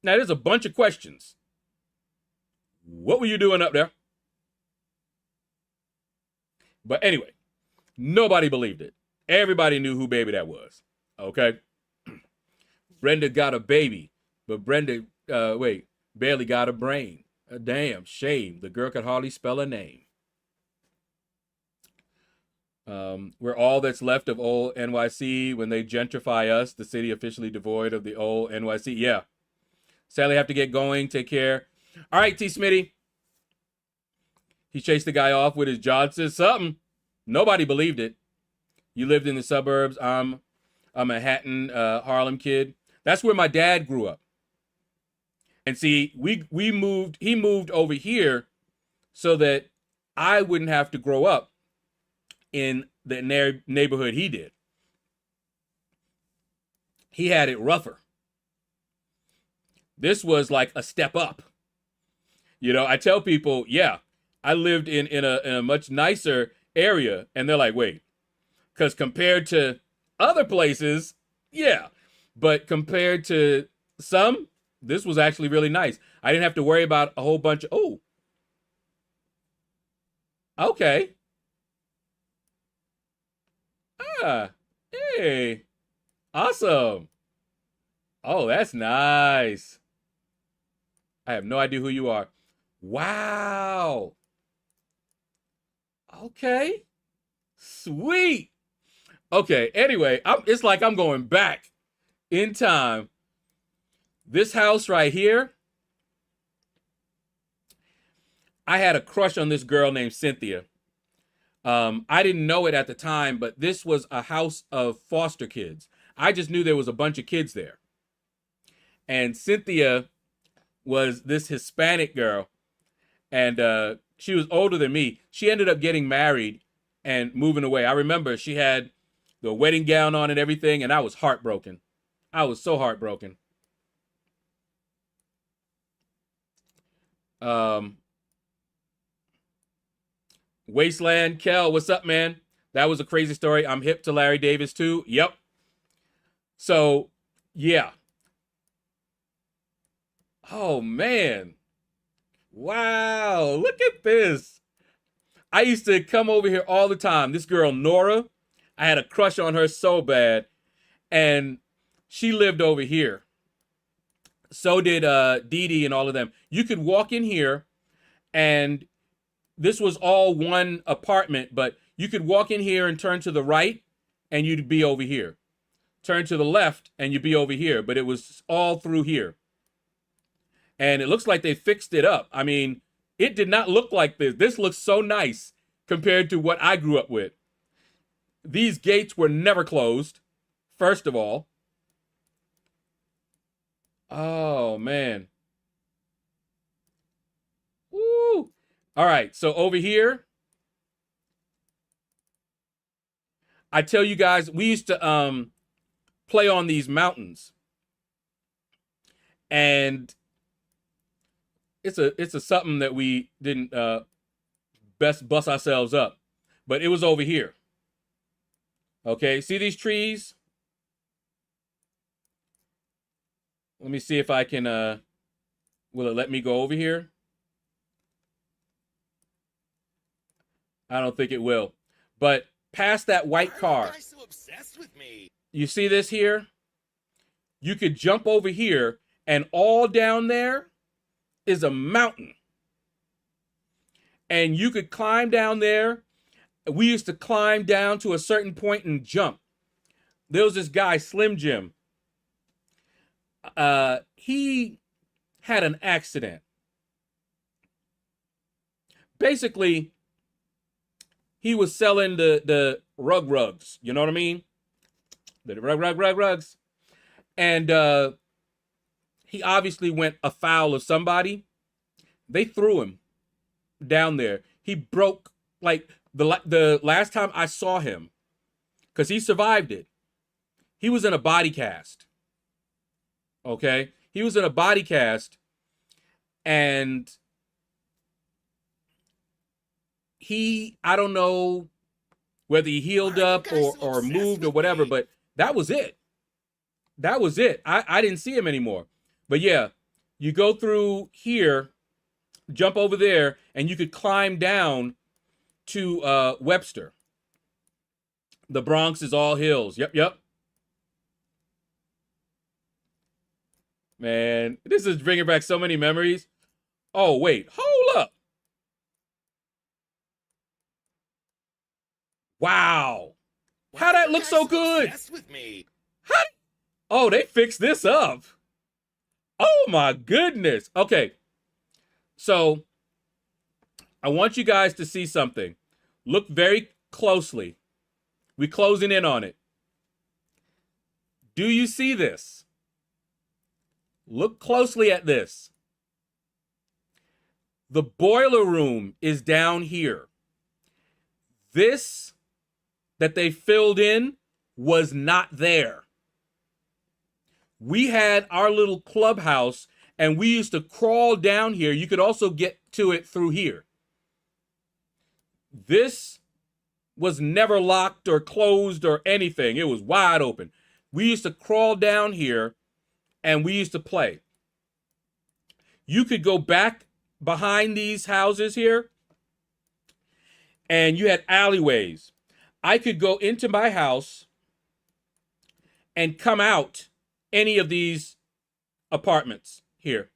Now, there's a bunch of questions. What were you doing up there? But anyway, nobody believed it. Everybody knew who baby that was. Okay? Brenda got a baby, but Brenda, barely got a brain. A damn shame. The girl could hardly spell a name. We're all that's left of old NYC. When they gentrify us, the city officially devoid of the old NYC. Yeah. Sadly, I have to get going. Take care. All right, T. Smitty. He chased the guy off with his Johnson something. Nobody believed it. You lived in the suburbs. I'm a Manhattan, Harlem kid. That's where my dad grew up. And see, he moved over here so that I wouldn't have to grow up in the neighborhood he did. He had it rougher. This was like a step up. I tell people, yeah, I lived in a much nicer area. And they're like, wait, because compared to other places, yeah. But compared to some, this was actually really nice. I didn't have to worry about a whole bunch of, oh, okay. Ah, hey, awesome. Oh, that's nice. I have no idea who you are. Wow. Okay. Sweet. Okay, anyway, it's like I'm going back in time. This house right here, I had a crush on this girl named Cynthia. I didn't know it at the time, but this was a house of foster kids. I just knew there was a bunch of kids there. And Cynthia was this Hispanic girl, and she was older than me. She ended up getting married and moving away. I remember she had the wedding gown on and everything, and I was heartbroken. I was so heartbroken. Wasteland Kel, what's up, man? That was a crazy story. I'm hip to Larry Davis too. Yep. So, yeah. Oh man. Wow, look at this. I used to come over here all the time. This girl, Nora, I had a crush on her so bad. And she lived over here. So did Dee Dee and all of them. You could walk in here, and this was all one apartment, but you could walk in here and turn to the right, and you'd be over here. Turn to the left, and you'd be over here. But it was all through here. And it looks like they fixed it up. I mean, it did not look like this. This looks so nice compared to what I grew up with. These gates were never closed, first of all. Oh, man. Woo. All right, so over here, I tell you guys, we used to play on these mountains. And it's a something that we didn't bust ourselves up. But it was over here. Okay, see these trees? Let me see if I can, will it let me go over here? I don't think it will. But past that white car, So obsessed with me. you see this here? You could jump over here, and all down there is a mountain. And you could climb down there. We used to climb down to a certain point and jump. There was this guy, Slim Jim. He had an accident. Basically, he was selling the rugs. You know what I mean? The rugs. And he obviously went afoul of somebody. They threw him down there. He broke, like, the last time I saw him, because he survived it, he was in a body cast. Okay? He was in a body cast, and I don't know whether he healed up or moved or whatever, but that was it. That was it. I didn't see him anymore. But yeah, you go through here, jump over there, and you could climb down to Webster. The Bronx is all hills. Yep. Man, this is bringing back so many memories. Oh, wait. Hold up. Wow. How'd that look so good? With me. Oh, they fixed this up. Oh, my goodness. Okay. So, I want you guys to see something. Look very closely. We're closing in on it. Do you see this? Look closely at this. The boiler room is down here. This that they filled in was not there. We had our little clubhouse, and we used to crawl down here. You could also get to it through here. This was never locked or closed or anything. It was wide open. We used to crawl down here, and we used to play. You could go back behind these houses here, and you had alleyways. I could go into my house and come out any of these apartments here,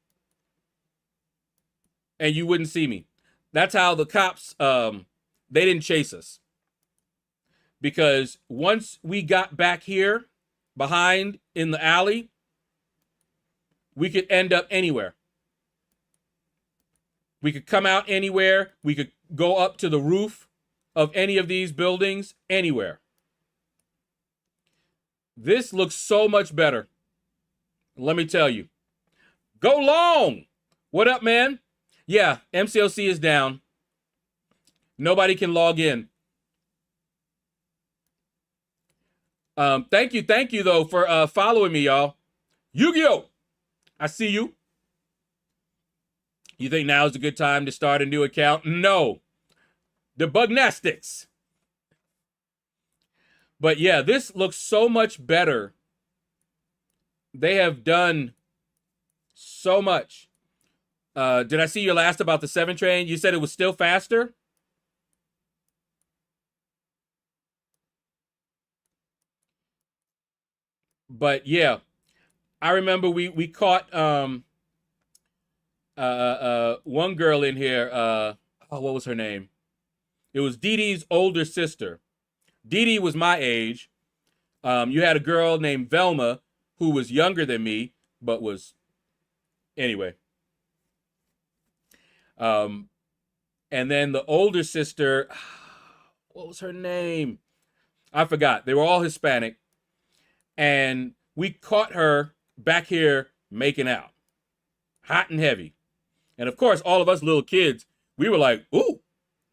and you wouldn't see me. That's how the cops, they didn't chase us. Because once we got back here, behind in the alley, we could end up anywhere. We could come out anywhere. We could go up to the roof of any of these buildings, anywhere. This looks so much better. Let me tell you. Go long! What up, man? Yeah, MCOC is down. Nobody can log in. Thank you, though, for following me, y'all. Yu-Gi-Oh! I see you. You think now is a good time to start a new account? No. The Bugnastics. But yeah, this looks so much better. They have done so much. Did I see your last about the 7 train? You said it was still faster? But yeah, I remember we caught one girl in here. What was her name? It was Dee Dee's older sister. Dee Dee was my age. You had a girl named Velma who was younger than me, but was anyway. And then the older sister, what was her name? I forgot. They were all Hispanic. And we caught her back here making out. Hot and heavy. And of course, all of us little kids, we were like, ooh,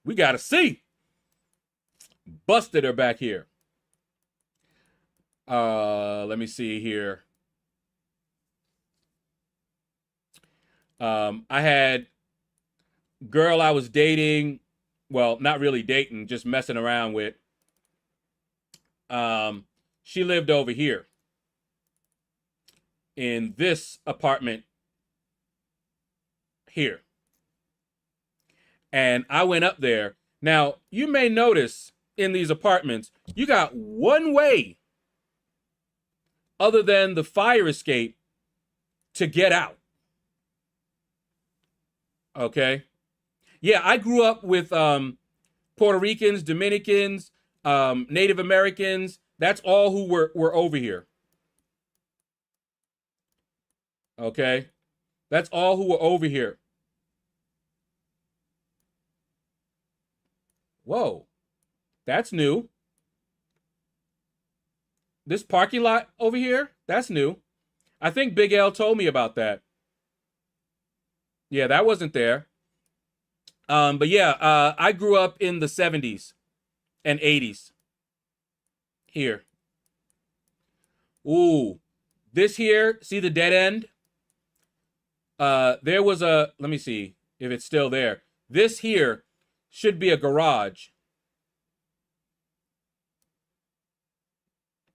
we got to see. Busted her back here. Let me see here. I had girl I was dating, well, not really dating, just messing around with. She lived over here in this apartment here. And I went up there. Now, you may notice in these apartments, you got one way other than the fire escape to get out. Okay? Yeah, I grew up with Puerto Ricans, Dominicans, Native Americans. That's all who were over here. Okay? That's all who were over here. Whoa. That's new. This parking lot over here, that's new. I think Big L told me about that. Yeah, that wasn't there. But yeah, I grew up in the 70s and 80s. Here. Ooh. This here, see the dead end? There was a, let me see if it's still there. This here should be a garage.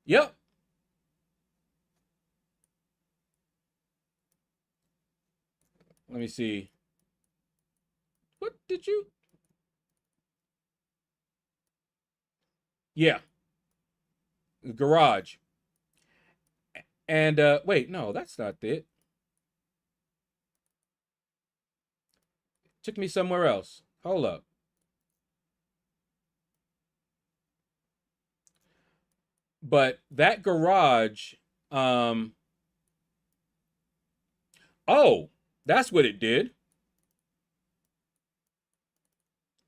Yep. Let me see. What did you? Yeah. Garage. And wait, no, that's not it. Took me somewhere else. Hold up. But that garage, oh, that's what it did.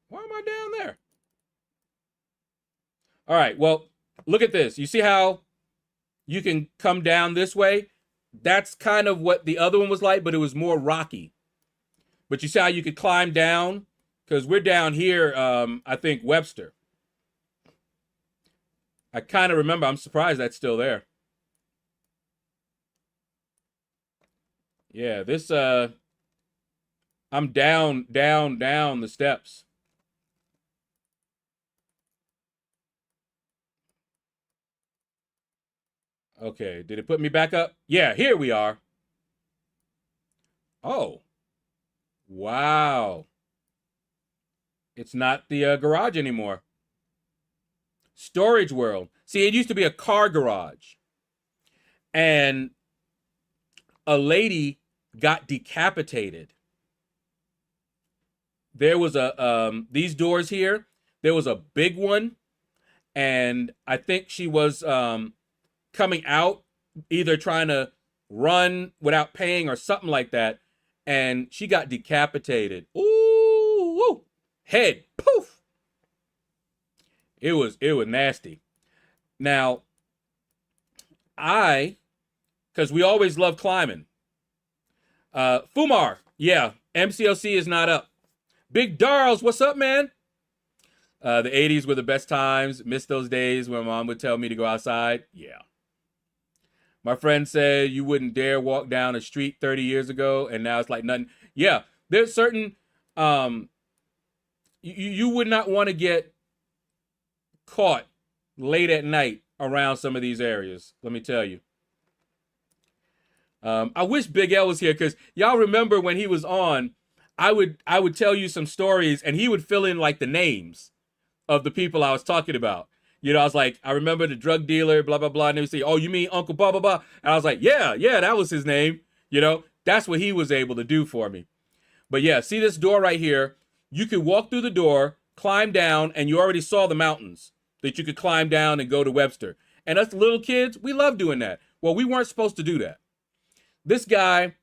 Why am I down there? All right, well, look at this. You see how you can come down this way? That's kind of what the other one was like, but it was more rocky. But you see how you could climb down? Because we're down here, I think, Webster. I kind of remember. I'm surprised that's still there. Yeah, this, I'm down the steps. Okay, did it put me back up? Yeah, here we are. Oh. Wow. It's not the garage anymore. Storage world. See, it used to be a car garage. And a lady got decapitated. There was a, these doors here, there was a big one. And I think she was coming out, either trying to run without paying or something like that. And she got decapitated. Ooh, woo. Head, poof. It was nasty. Now, because we always love climbing. Fumar, yeah, MCLC is not up. Big Darls, what's up, man? The 80s were the best times. Miss those days when mom would tell me to go outside. Yeah. My friend said you wouldn't dare walk down a street 30 years ago, and now it's like nothing. Yeah, there's certain you would not want to get caught late at night around some of these areas. Let me tell you. I wish Big L was here because y'all remember when he was on, I would tell you some stories and he would fill in like the names of the people I was talking about. You know, I was like, I remember the drug dealer, blah, blah, blah. And they would say, oh, you mean Uncle blah, blah, blah. And I was like, yeah, that was his name. You know, that's what he was able to do for me. But yeah, see this door right here? You could walk through the door, climb down, and you already saw the mountains that you could climb down and go to Webster. And us little kids, we love doing that. Well, we weren't supposed to do that. This guy,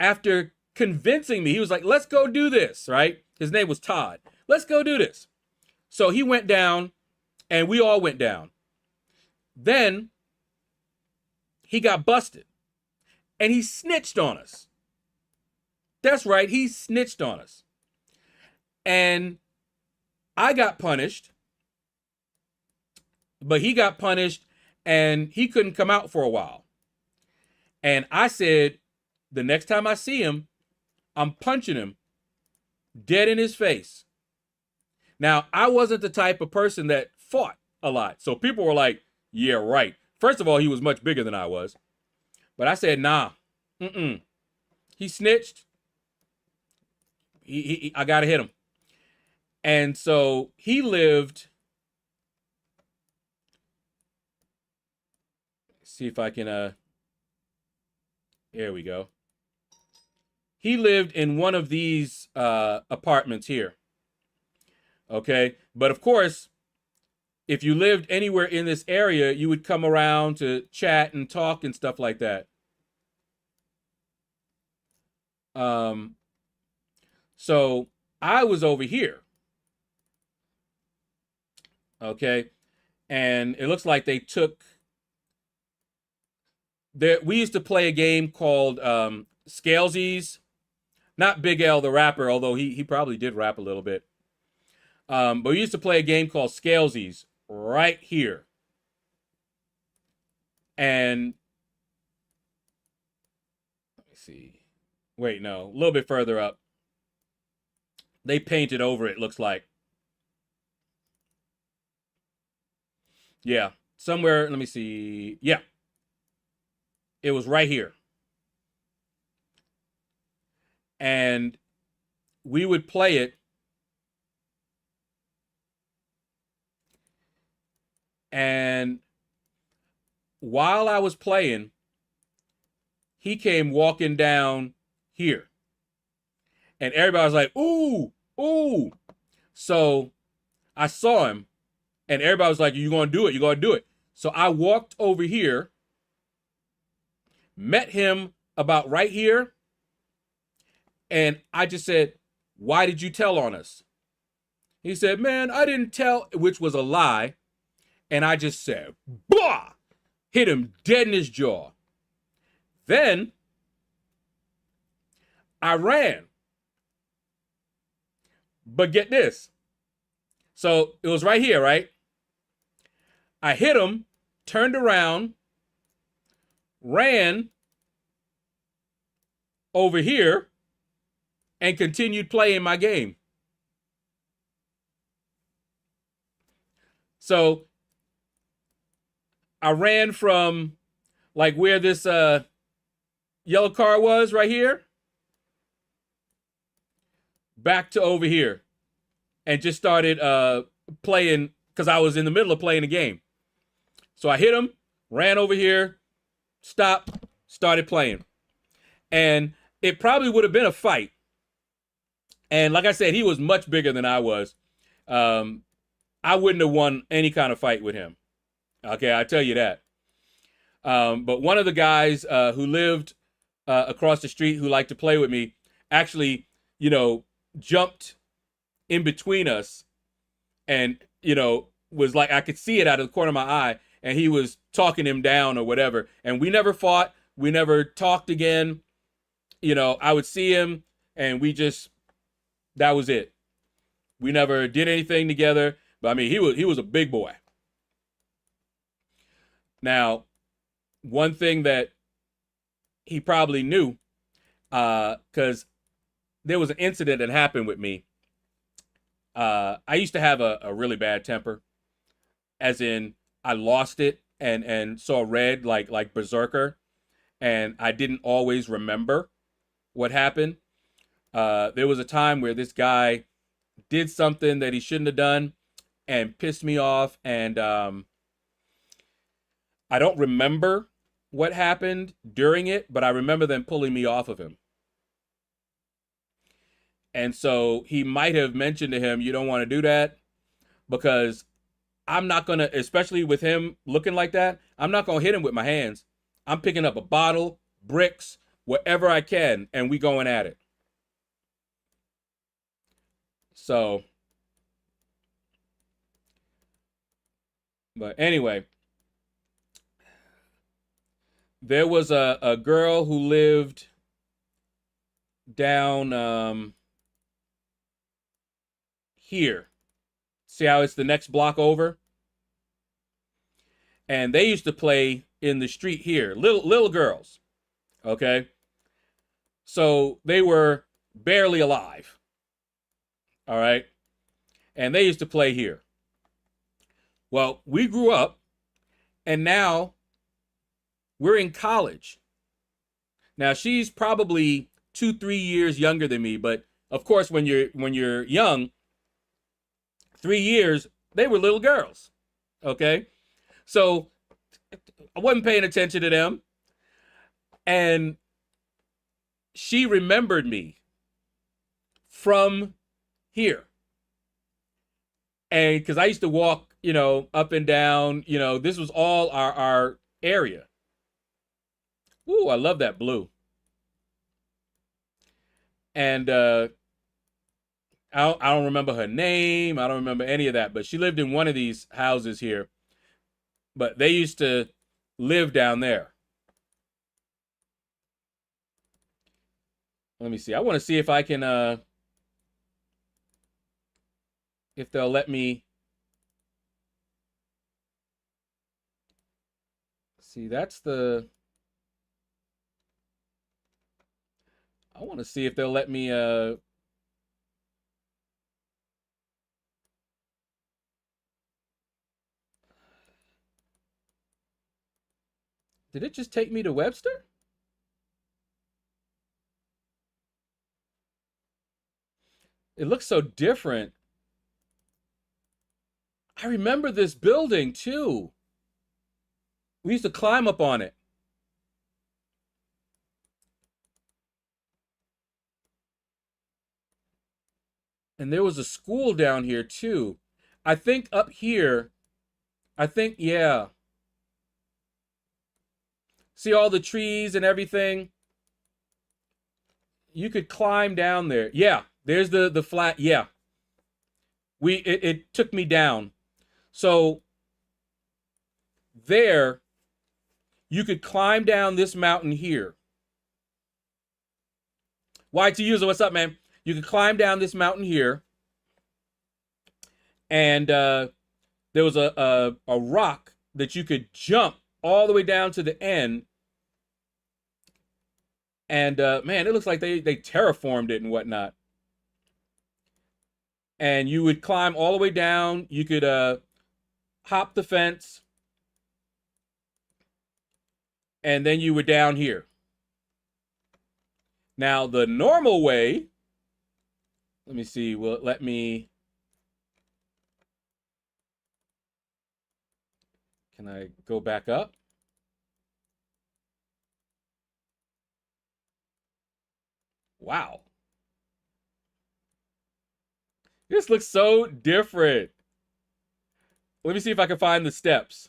after convincing me, he was like, let's go do this, right? His name was Todd. Let's go do this. So he went down, and we all went down. Then he got busted, and he snitched on us. That's right, he snitched on us. And I got punished, but he got punished, and he couldn't come out for a while. And I said, the next time I see him, I'm punching him dead in his face. Now, I wasn't the type of person that fought a lot. So people were like, yeah, right. First of all, he was much bigger than I was. But I said, nah, He snitched. I got to hit him. And so he lived. See if I can, there we go. He lived in one of these apartments here. Okay. But of course, if you lived anywhere in this area, you would come around to chat and talk and stuff like that. So I was over here. Okay. And it looks like they took we used to play a game called Scalesies. Not Big L the rapper, although he probably did rap a little bit. But we used to play a game called Scalesies right here. And let me see. Wait, no, a little bit further up. They painted over it, looks like. Yeah, somewhere, let me see. Yeah. It was right here. And we would play it. And while I was playing, he came walking down here. And everybody was like, ooh, ooh. So I saw him. And everybody was like, you're going to do it. You're going to do it. So I walked over here. Met him about right here. And I just said, why did you tell on us? He said, man, I didn't tell, which was a lie. And I just said, bah! Hit him dead in his jaw. Then I ran. But get this. So it was right here, right? I hit him, turned around, ran over here, and continued playing my game. So I ran from like where this yellow car was right here back to over here and just started playing because I was in the middle of playing the game. So I hit him, ran over here, stopped, started playing. And it probably would have been a fight. And like I said, he was much bigger than I was. I wouldn't have won any kind of fight with him. Okay, I tell you that. But one of the guys who lived across the street who liked to play with me actually, you know, jumped in between us and, you know, was like, I could see it out of the corner of my eye, and he was talking him down or whatever. And we never fought. We never talked again. You know, I would see him and we just, that was it. We never did anything together. But I mean, he was a big boy. Now, one thing that he probably knew, because there was an incident that happened with me I used to have a really bad temper, as in I lost it and saw red like Berserker, and I didn't always remember what happened. There was a time where this guy did something that he shouldn't have done and pissed me off, and I don't remember what happened during it, but I remember them pulling me off of him. And so he might have mentioned to him, you don't want to do that, because I'm not going to, especially with him looking like that, I'm not going to hit him with my hands. I'm picking up a bottle, bricks, whatever I can, and we going at it. So, but anyway, there was a girl who lived down here. See how it's the next block over? And they used to play in the street here, little girls. Okay? So they were barely alive. All right? And they used to play here. Well, we grew up, and now we're in college. Now she's probably 2-3 years younger than me, but of course when you're young, 3 years, they were little girls. Okay? So I wasn't paying attention to them. And she remembered me from here. And because I used to walk, up and down, this was all our area. Ooh, I love that blue. And I don't remember her name. I don't remember any of that. But she lived in one of these houses here. But they used to live down there. Let me see. I want to see if I can, if they'll let me. See, that's the. I want to see if they'll let me, Did it just take me to Webster? It looks so different. I remember this building too. We used to climb up on it. And there was a school down here too. I think up here, yeah. See all the trees and everything? You could climb down there. Yeah, there's the flat. Yeah. It took me down. So there, you could climb down this mountain here. YT user, what's up, man? You could climb down this mountain here. And there was a rock that you could jump all the way down to the end. And man, it looks like they terraformed it and whatnot. And you would climb all the way down. You could hop the fence. And then you were down here. Now, the normal way, let me see, will it let me, can I go back up? Wow. This looks so different. Let me see if I can find the steps.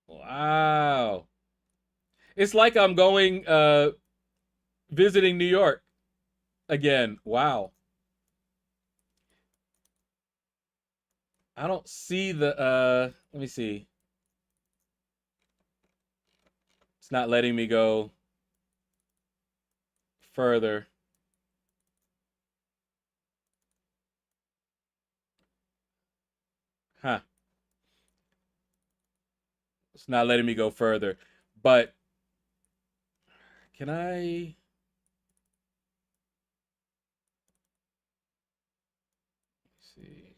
Wow. It's like I'm going visiting New York again. Wow. I don't see the let me see. It's not letting me go further. Huh. It's not letting me go further. But Can I? Let's see.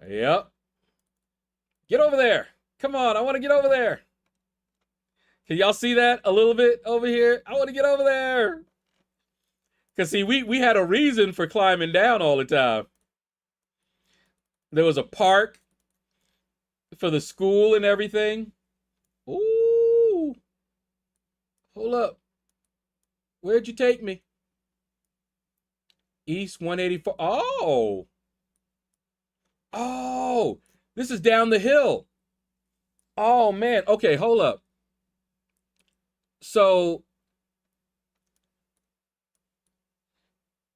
Yep. Get over there. Come on, I want to get over there. Can y'all see that a little bit over here? I want to get over there. Because, see, we had a reason for climbing down all the time. There was a park for the school and everything. Ooh. Hold up. Where'd you take me? East 184. Oh. Oh. This is down the hill. Oh, man. Okay, hold up. So,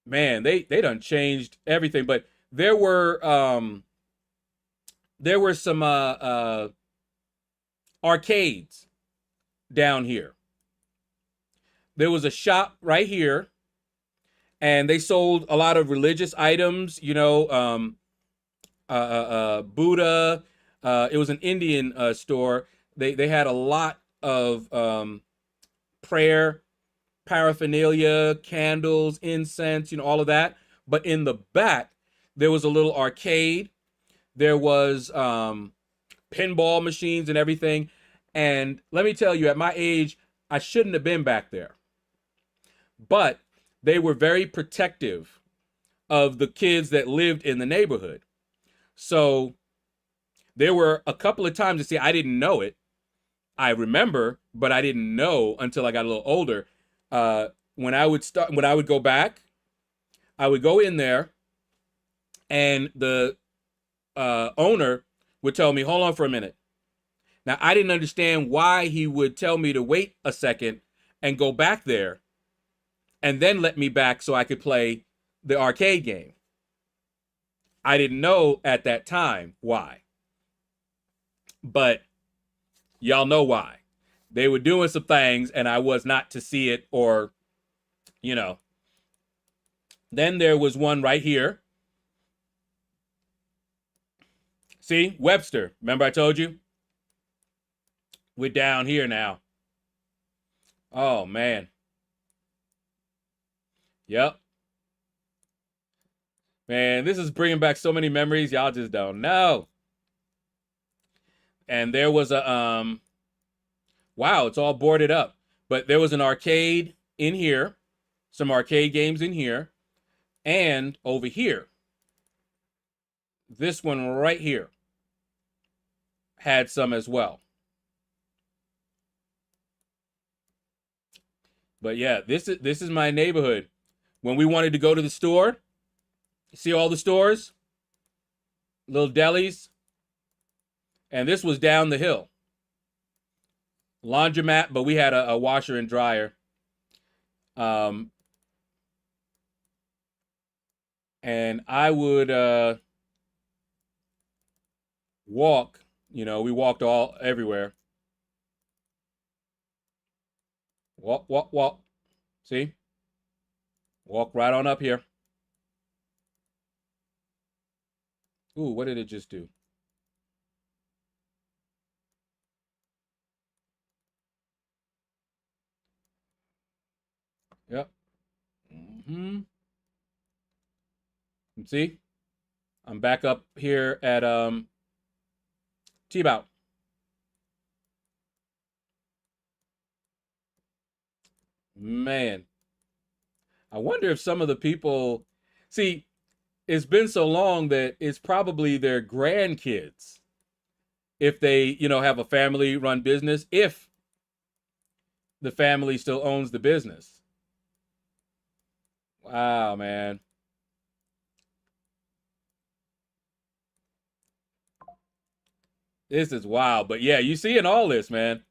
man, they done changed everything. But there were some arcades down here. There was a shop right here, and they sold a lot of religious items, you know, Buddha. It was an Indian store. They had a lot of prayer paraphernalia, candles, incense, you know, all of that. But in the back, there was a little arcade. There was pinball machines and everything. And let me tell you, at my age, I shouldn't have been back there. But they were very protective of the kids that lived in the neighborhood. So there were a couple of times, you see, I didn't know it. I remember, but I didn't know until I got a little older. When I would go back, I would go in there, and the owner would tell me, hold on for a minute. Now, I didn't understand why he would tell me to wait a second and go back there and then let me back so I could play the arcade game. I didn't know at that time why. But y'all know why. They were doing some things and I was not to see it, or, you know. Then there was one right here. See, Webster. Remember I told you? We're down here now. Oh, man. Yep. Man, this is bringing back so many memories. Y'all just don't know. And there was a, wow, it's all boarded up. But there was an arcade in here. Some arcade games in here. And over here. This one right here had some as well. But yeah, this is my neighborhood. When we wanted to go to the store, see all the stores, little delis, and this was down the hill. Laundromat, but we had a washer and dryer. And I would walk, you know, we walked everywhere. Walk, walk, walk. See? Walk right on up here. Ooh, what did it just do? Yep. Mm-hmm. See? I'm back up here at T-Bout. Man. I wonder if some of the people, see, it's been so long that it's probably their grandkids, if they, you know, have a family-run business, if the family still owns the business. Wow, man. This is wild. But yeah, you see in all this, man.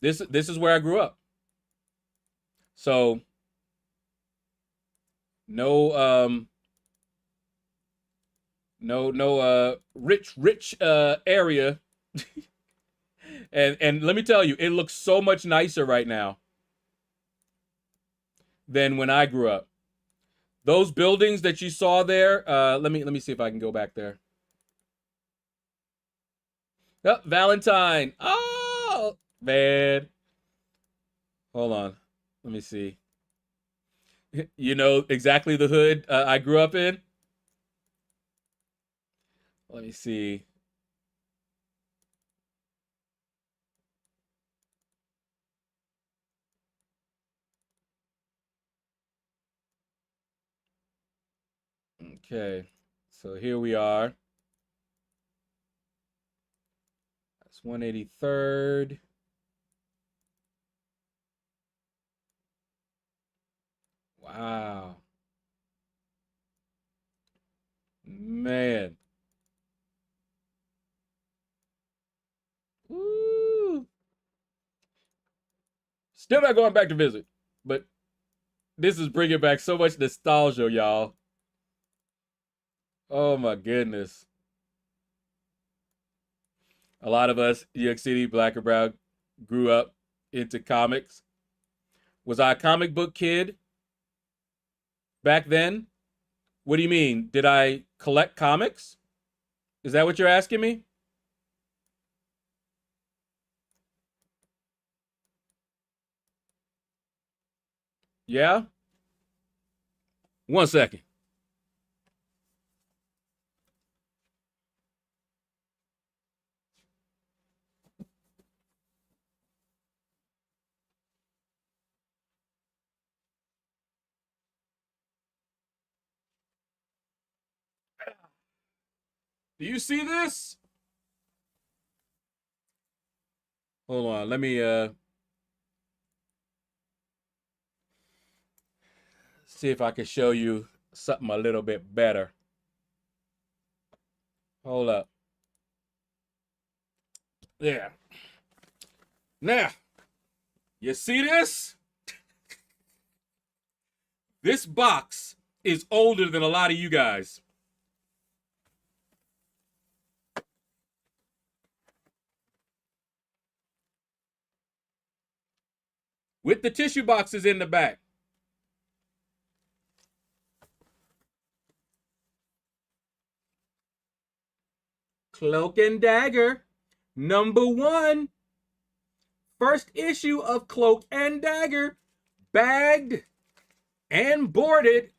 This is where I grew up. So no rich area. and let me tell you, it looks so much nicer right now than when I grew up. Those buildings that you saw there, let me see if I can go back there. Oh, Valentine. Oh, Man. Hold on. Let me see. You know exactly the hood I grew up in? Let me see. Okay. So here we are. That's 183rd. Wow. Man. Woo. Still not going back to visit, but this is bringing back so much nostalgia, y'all. Oh my goodness. A lot of us, New York City, black or brown, grew up into comics. Was I a comic book kid back then? What do you mean? Did I collect comics? Is that what you're asking me? Yeah? 1 second. Do you see this? Hold on, let me see if I can show you something a little bit better. Hold up. There. Now, you see this? This box is older than a lot of you guys. With the tissue boxes in the back. Cloak and Dagger, #1. First issue of Cloak and Dagger, bagged and boarded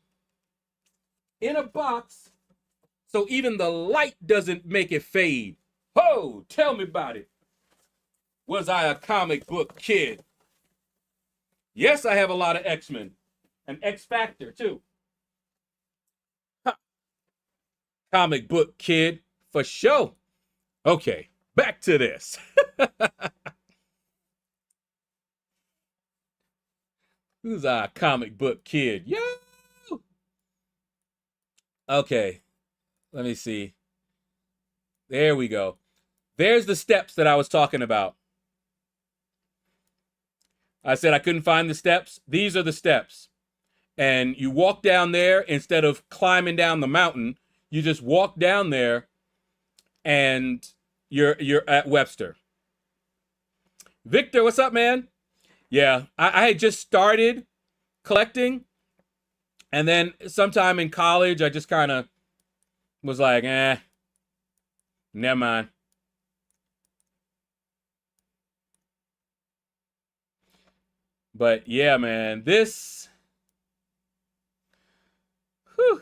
in a box so even the light doesn't make it fade. Ho, tell me about it. Was I a comic book kid? Yes, I have a lot of X-Men and X-Factor too. Ha. Comic book kid for sure. Okay, back to this. Who's our comic book kid? Yo! Okay, let me see. There we go. There's the steps that I was talking about. I said I couldn't find the steps. These are the steps. And you walk down there instead of climbing down the mountain. You just walk down there and you're at Webster. Victor, what's up, man? Yeah, I had just started collecting. And then sometime in college, I just kind of was like, never mind. But yeah, man, this, whew.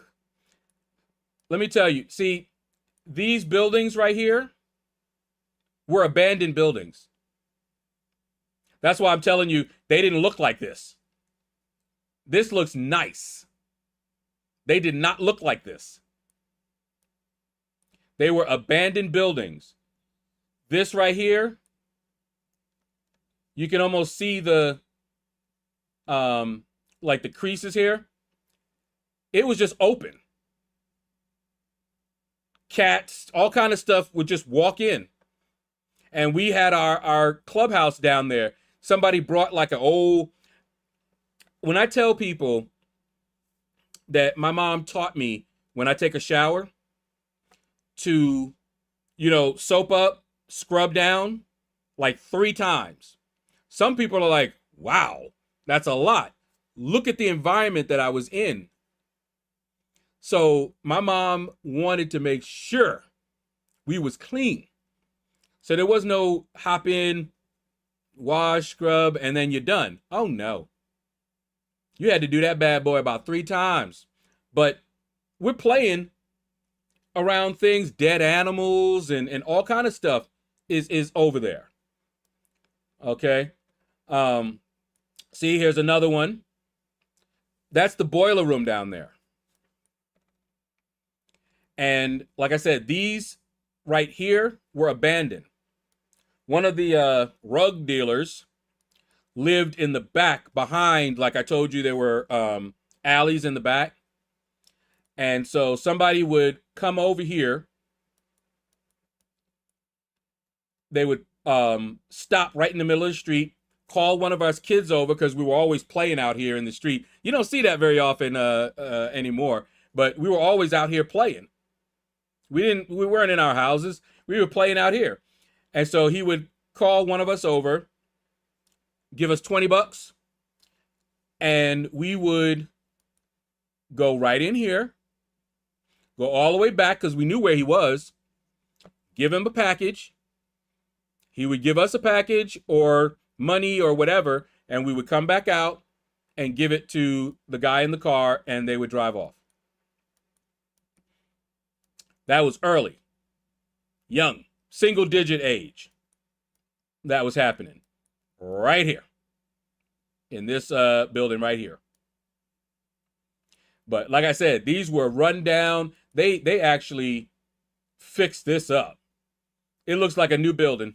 Let me tell you, see, these buildings right here were abandoned buildings. That's why I'm telling you, they didn't look like this. This looks nice. They did not look like this. They were abandoned buildings. This right here, you can almost see the, like the creases here. It was just open. Cats, all kind of stuff would just walk in. And we had our clubhouse down there. Somebody brought like an old, when I tell people that my mom taught me when I take a shower to, you know, soap up, scrub down like 3 times. Some people are like, wow, that's a lot. Look at the environment that I was in. So my mom wanted to make sure we was clean. So there was no hop in, wash, scrub, and then you're done. Oh no. You had to do that bad boy about 3 times. But we're playing around things, dead animals and all kind of stuff is over there. Okay. See, here's another one. That's the boiler room down there. And like I said, these right here were abandoned. One of the rug dealers lived in the back behind, like I told you, there were alleys in the back. And so somebody would come over here. They would stop right in the middle of the street, call one of us kids over because we were always playing out here in the street. You don't see that very often anymore, but we were always out here playing. We weren't in our houses. We were playing out here. And so he would call one of us over, give us $20, and we would go right in here, go all the way back because we knew where he was, give him a package. He would give us a package or money or whatever, and we would come back out and give it to the guy in the car, and they would drive off. That was early, young, single-digit age. That was happening right here in this building right here. But like I said, these were run down. They actually fixed this up. It looks like a new building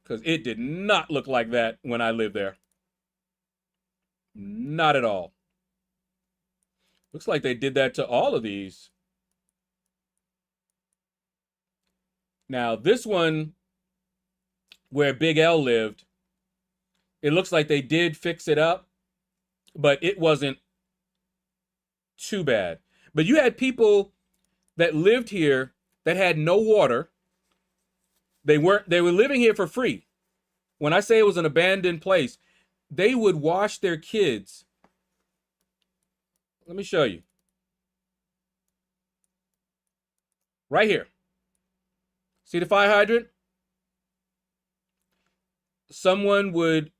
because it did not look like that when I lived there. Not at all. Looks like they did that to all of these. Now, this one where Big L lived, it looks like they did fix it up, but it wasn't too bad. But you had people that lived here that had no water. They were living here for free. When I say it was an abandoned place, they would wash their kids. Let me show you. Right here. See the fire hydrant? Someone would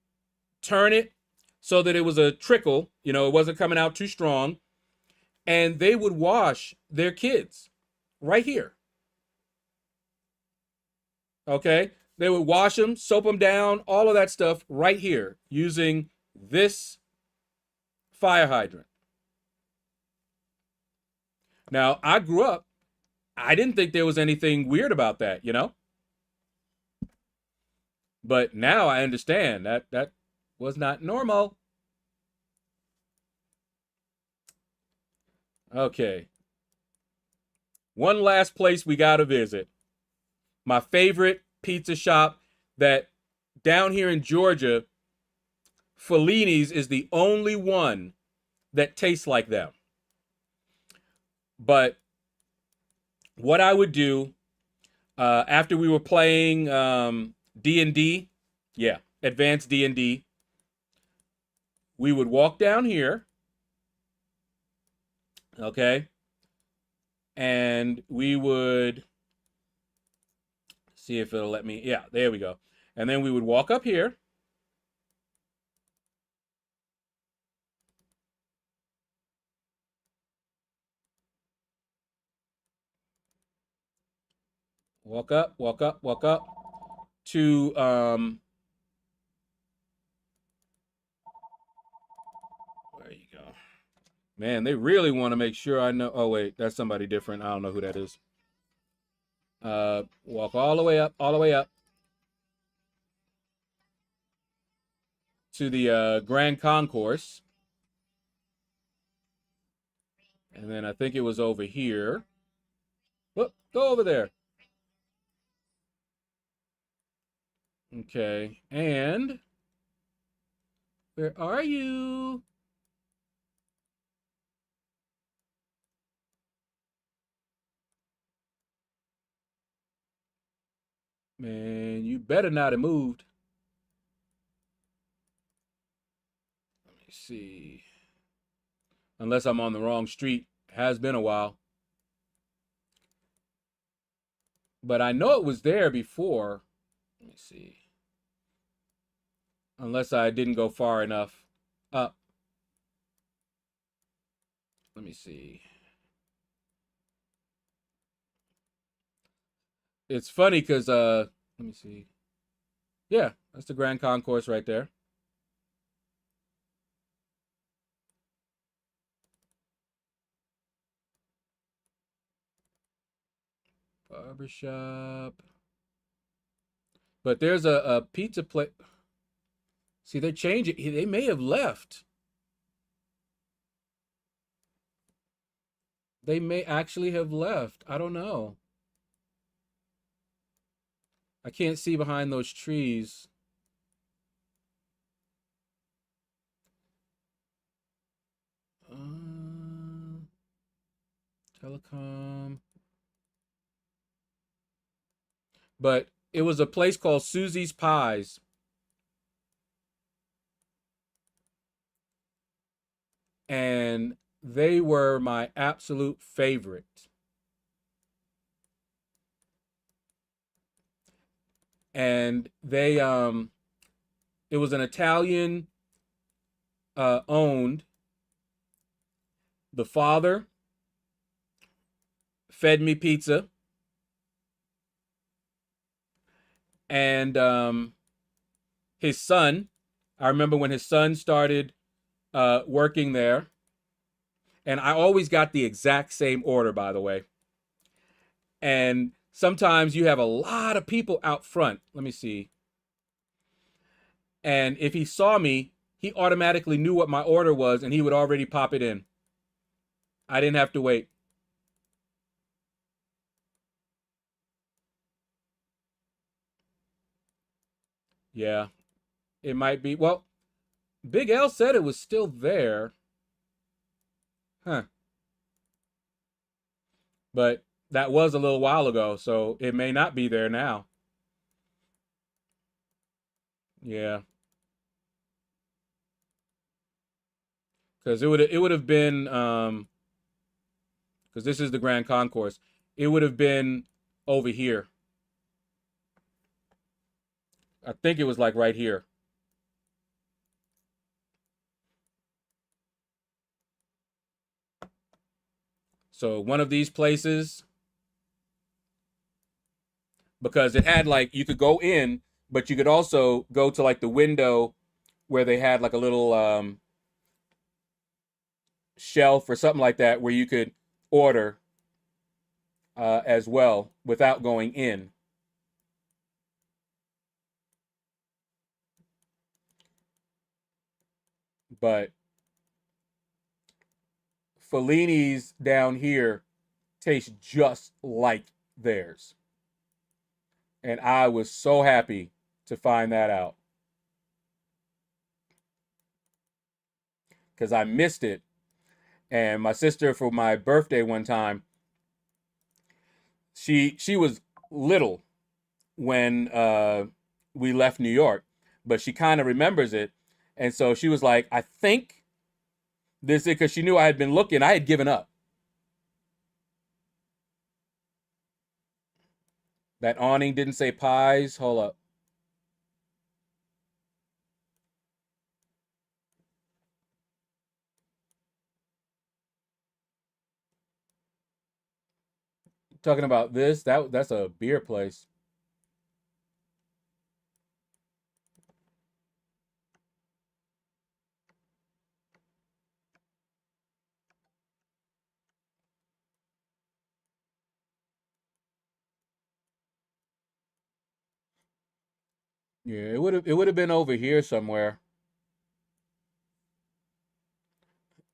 turn it so that it was a trickle, it wasn't coming out too strong, and they would wash their kids right here. Okay? They would wash them, soap them down, all of that stuff right here using this fire hydrant. Now, I grew up, I didn't think there was anything weird about that, But now I understand that was not normal. Okay. One last place we got to visit. My favorite pizza shop that down here in Georgia, Fellini's is the only one that tastes like them. But what I would do after we were playing D&D, advanced D&D, we would walk down here, okay, and we would see if it'll let me, there we go. And then we would walk up here, walk up to where you go. Man, they really want to make sure I know. Oh wait, that's somebody different. I don't know who that is. Walk all the way up to the Grand Concourse. And then I think it was over here. Whoop, go over there. Okay, and where are you? Man, you better not have moved. Let me see. Unless I'm on the wrong street. Has been a while. But I know it was there before. Let me see. Unless I didn't go far enough up. Let me see. It's funny because, let me see. Yeah, that's the Grand Concourse right there. Barbershop. But there's a pizza place. See, they're changing. They may have left. They may actually have left. I don't know. I can't see behind those trees. Telecom. But it was a place called Susie's Pies. And they were my absolute favorite. And they it was an Italian owned. The father fed me pizza. And his son, I remember when his son started working there. And I always got the exact same order, by the way. And sometimes you have a lot of people out front. Let me see. And if he saw me, he automatically knew what my order was and he would already pop it in. I didn't have to wait. Yeah, it might be. Well, Big L said it was still there. Huh. But that was a little while ago, so it may not be there now. Yeah. Because it would have been because this is the Grand Concourse. It would have been over here. I think it was like right here. So one of these places, because it had like, you could go in, but you could also go to like the window where they had like a little shelf or something like that where you could order as well without going in. But Fellini's down here tastes just like theirs. And I was so happy to find that out. Because I missed it. And my sister, for my birthday one time, she was little when we left New York, but she kind of remembers it. And so she was like, I think this is, because she knew I had been looking. I had given up. That awning didn't say pies. Hold up. Talking about this, that's a beer place. Yeah, it would have been over here somewhere.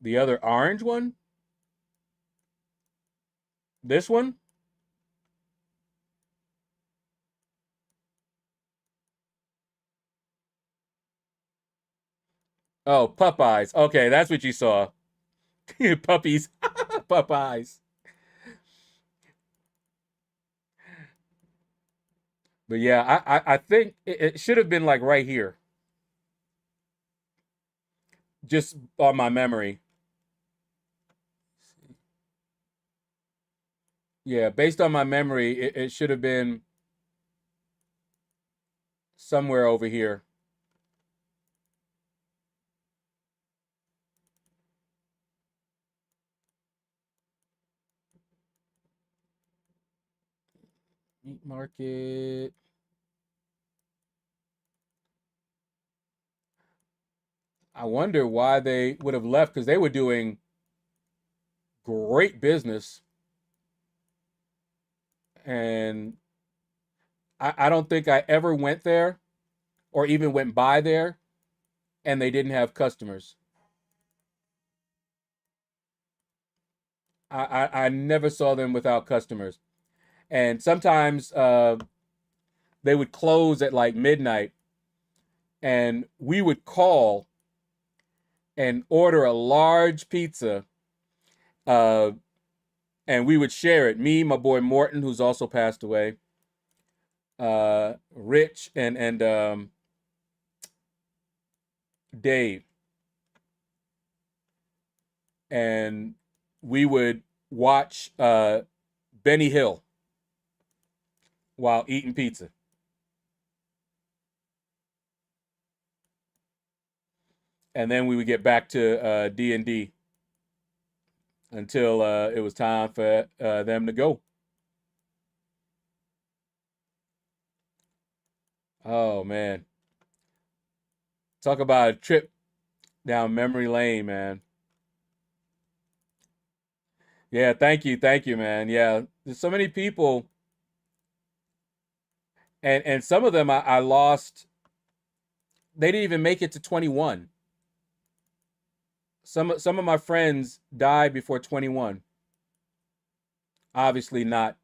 The other orange one? This one? Oh, Popeyes. Okay, that's what you saw. Puppies. Popeyes. But yeah, I think it should have been like right here. Just on my memory. Yeah, based on my memory, it should have been somewhere over here. Meat market. I wonder why they would have left, because they were doing great business. And I don't think I ever went there or even went by there and they didn't have customers. I never saw them without customers. And sometimes they would close at like midnight, and we would call and order a large pizza, and we would share it. Me, my boy Morton, who's also passed away, Rich, and Dave, and we would watch Benny Hill while eating pizza. And then we would get back to D&D until it was time for them to go. Oh, man. Talk about a trip down memory lane, man. Yeah, thank you, man. Yeah, there's so many people, and some of them I lost. They didn't even make it to 21. Some of my friends died before 21. Obviously not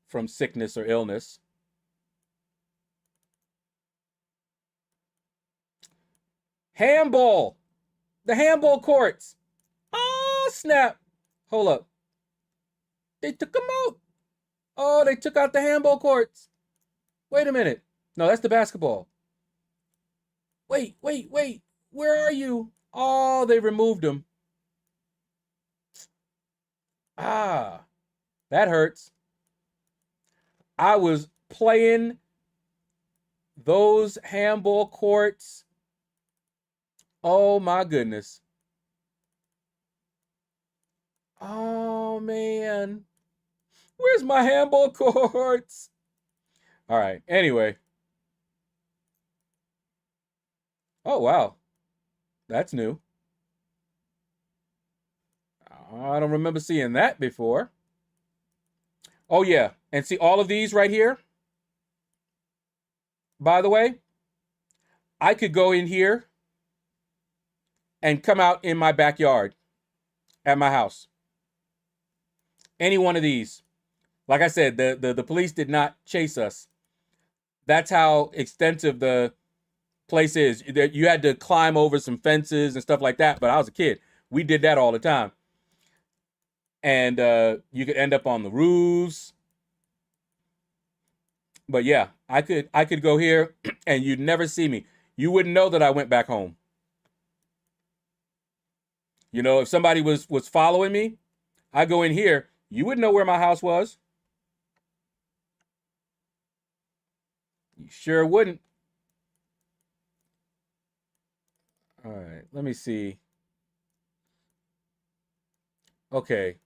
from sickness or illness. Handball. The handball courts. Oh, snap. Hold up. They took them out. Oh, they took out the handball courts. Wait a minute. No, that's the basketball. Wait. Where are you? Oh, they removed them. Ah, that hurts. I was playing those handball courts. Oh, my goodness. Oh, man. Where's my handball courts? All right. Anyway. Oh, wow. That's new. I don't remember seeing that before. Oh, yeah. And see all of these right here? By the way, I could go in here and come out in my backyard at my house. Any one of these. Like I said, the police did not chase us. That's how extensive the place is. You had to climb over some fences and stuff like that, but I was a kid. We did that all the time. And you could end up on the roofs. But yeah, I could go here and you'd never see me. You wouldn't know that I went back home. You know, if somebody was following me, I go in here, you wouldn't know where my house was. You sure wouldn't. All right, let me see. Okay.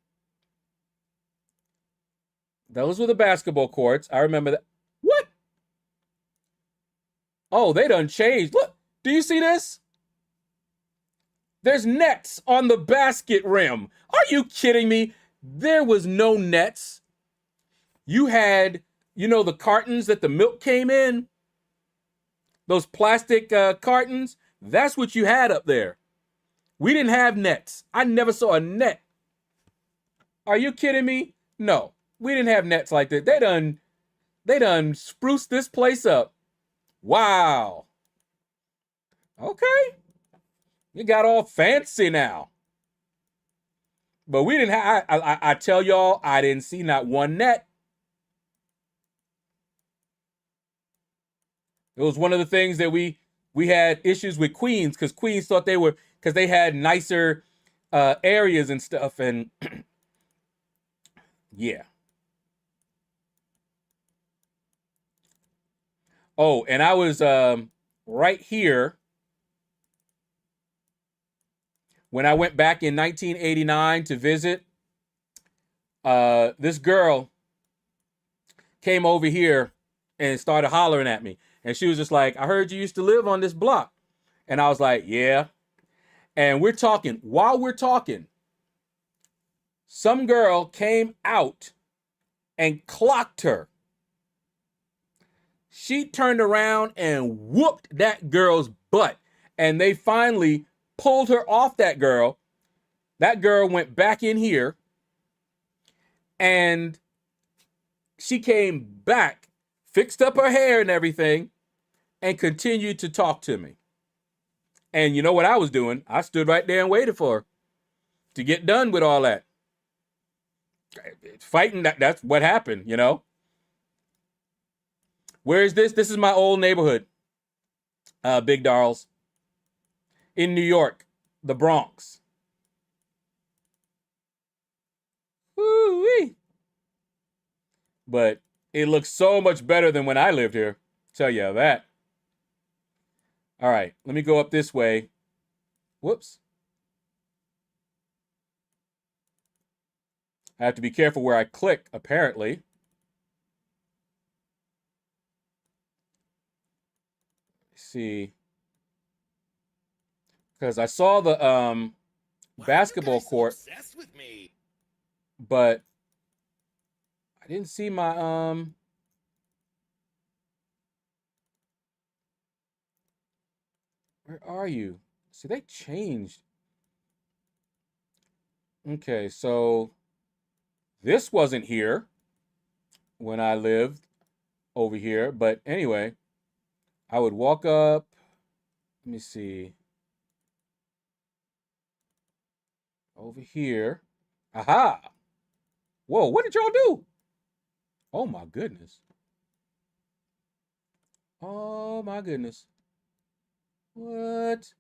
Those were the basketball courts. I remember that. What? Oh, they done changed. Look, do you see this? There's nets on the basket rim. Are you kidding me? There was no nets. You had, you know, the cartons that the milk came in? Those plastic cartons? That's what you had up there. We didn't have nets. I never saw a net. Are you kidding me? No, we didn't have nets like that. They done spruced this place up. Wow. Okay. You got all fancy now. But we didn't have, I tell y'all, I didn't see not one net. It was one of the things that we had issues with Queens, because Queens thought because they had nicer areas and stuff, and yeah. Oh, and I was right here when I went back in 1989 to visit. This girl came over here and started hollering at me. And she was just like, I heard you used to live on this block. And I was like, yeah. And we're talking. While we're talking, some girl came out and clocked her. She turned around and whooped that girl's butt. And they finally pulled her off that girl. That girl went back in here. And she came back, fixed up her hair and everything, and continued to talk to me. And you know what I was doing? I stood right there and waited for her to get done with all that. Fighting, that's what happened, you know? Where is this? This is my old neighborhood, Big Darls, in New York, the Bronx. Woo-wee. But it looks so much better than when I lived here. Tell you that. All right, let me go up this way. Whoops. I have to be careful where I click, apparently. Let's see. Because I saw the basketball court, Obsessed with me. but I didn't see my where are you? See, they changed. Okay, so this wasn't here when I lived over here, but anyway, I would walk up. Let me see. Over here. Aha! Whoa, what did y'all do? Oh my goodness. Oh my goodness. What?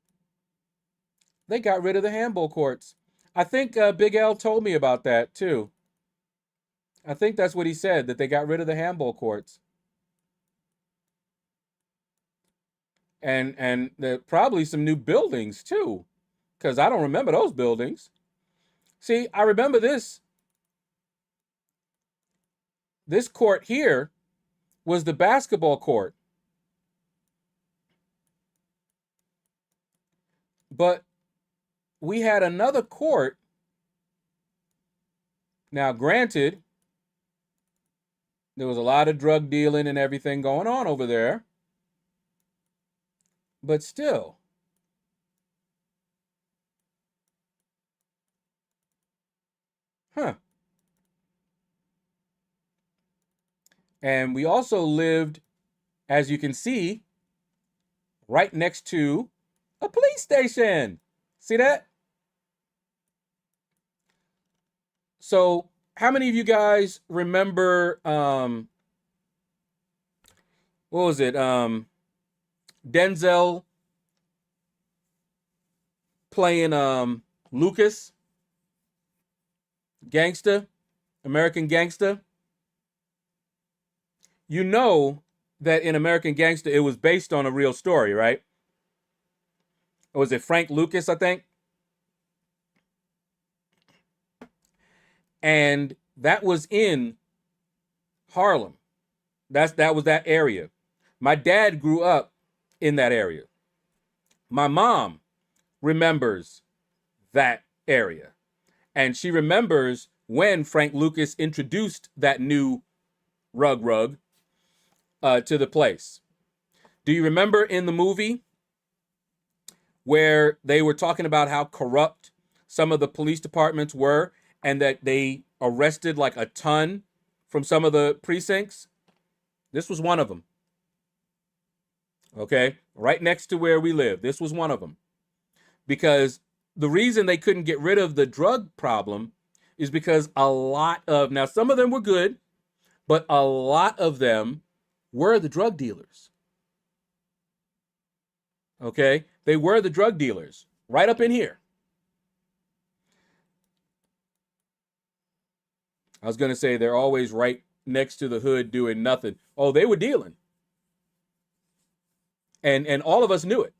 They got rid of the handball courts. I think Big L told me about that too. I think that's what he said, that they got rid of the handball courts. And there probably some new buildings too, because I don't remember those buildings. See, I remember this. This court here was the basketball court. But we had another court. Now, granted, there was a lot of drug dealing and everything going on over there. But still. Huh. And we also lived, as you can see, right next to a police station. See that? So, how many of you guys remember, what was it? Denzel playing Lucas, Gangsta, American Gangsta. You know that in American Gangsta, it was based on a real story, right? Or was it Frank Lucas, I think? And that was in Harlem. That was that area. My dad grew up in that area. My mom remembers that area. And she remembers when Frank Lucas introduced that new rug to the place. Do you remember in the movie where they were talking about how corrupt some of the police departments were and that they arrested like a ton from some of the precincts? This was one of them. Okay, right next to where we live. This was one of them. Because the reason they couldn't get rid of the drug problem is because a lot of, now some of them were good, but a lot of them were the drug dealers. Okay, they were the drug dealers right up in here. I was going to say they're always right next to the hood doing nothing. Oh, they were dealing. And all of us knew it.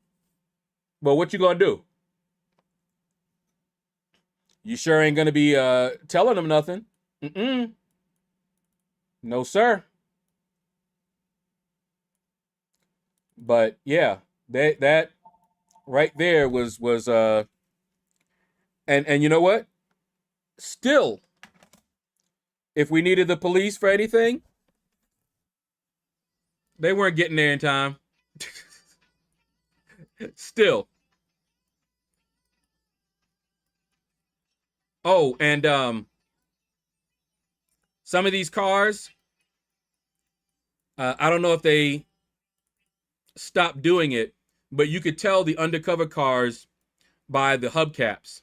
But what you gonna do? You sure ain't gonna be telling them nothing. No, sir. But yeah, that right there was and you know what? Still, if we needed the police for anything, they weren't getting there in time. Still. Oh, and some of these cars, I don't know if they stopped doing it, but you could tell the undercover cars by the hubcaps.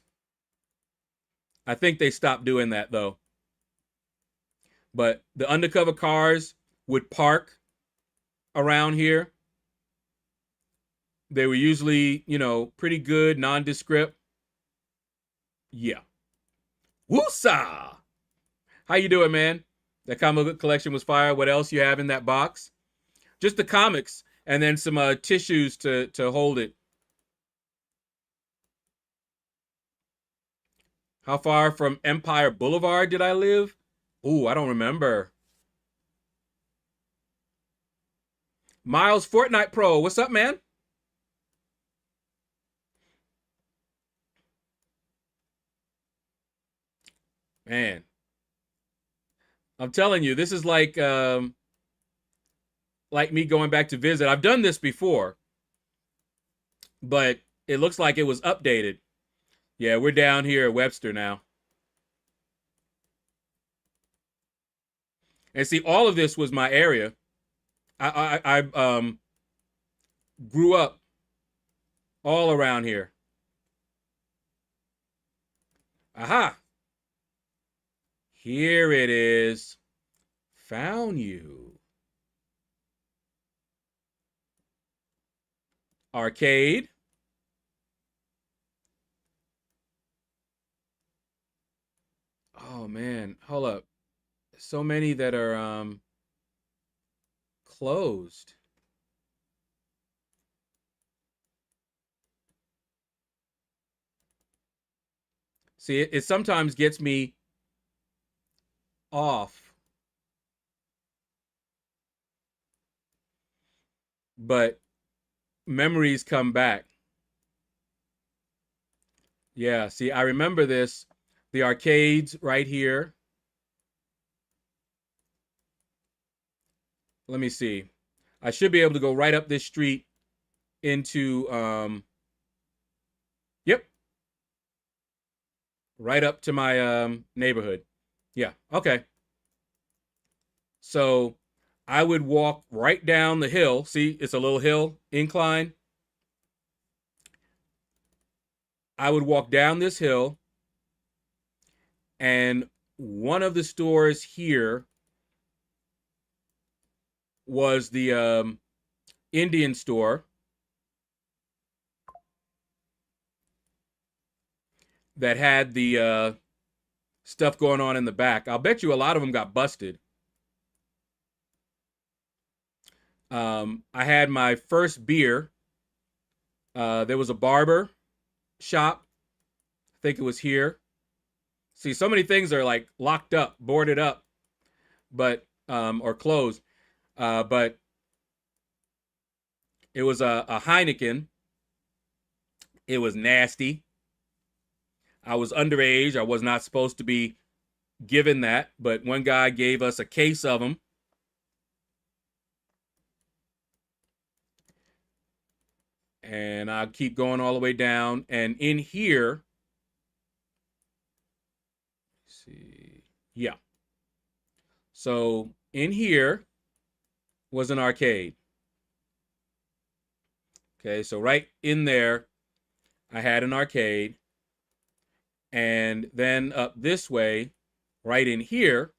I think they stopped doing that though. But the undercover cars would park around here. They were usually, you know, pretty good, nondescript. Yeah. Woosah! How you doing, man? That comic book collection was fire. What else you have in that box? Just the comics and then some tissues to hold it. How far from Empire Boulevard did I live? Ooh, I don't remember. Miles Fortnite Pro, what's up, man? Man, I'm telling you, this is like me going back to visit. I've done this before, but it looks like it was updated. Yeah, we're down here at Webster now. And see, all of this was my area. I grew up all around here. Aha. Here it is. Found you. Arcade. Oh man, hold up. So many that are closed. See, it sometimes gets me off. But memories come back. Yeah, see, I remember this. The arcades right here. Let me see. I should be able to go right up this street into, yep. Right up to my neighborhood. Yeah, okay. So I would walk right down the hill. See, it's a little hill incline. I would walk down this hill, and one of the stores here was the Indian store that had the stuff going on in the back. I'll bet you a lot of them got busted. I had my first beer. There was a barber shop. I think it was here. See, so many things are like locked up, boarded up, but or closed. But it was a Heineken. It was nasty. I was underage. I was not supposed to be given that, but one guy gave us a case of them. And I'll keep going all the way down. And in here, let's see, yeah. So in here was an arcade. Okay, so right in there, I had an arcade. And then up this way, right in here,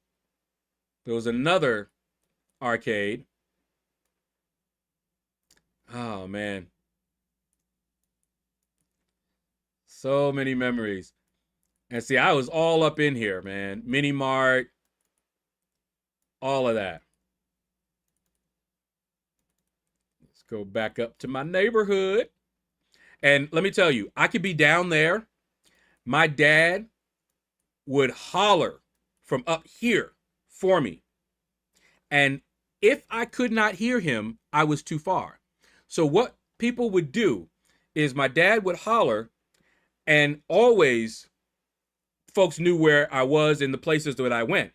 there was another arcade. Oh, man. So many memories. And see, I was all up in here, man. Mini Mart, all of that. Let's Go back up to my neighborhood. And let me tell you, I could be down there. My dad would holler from up here for me. And if I could not hear him, I was too far. So what people would do is my dad would holler, and always folks knew where I was in the places that I went.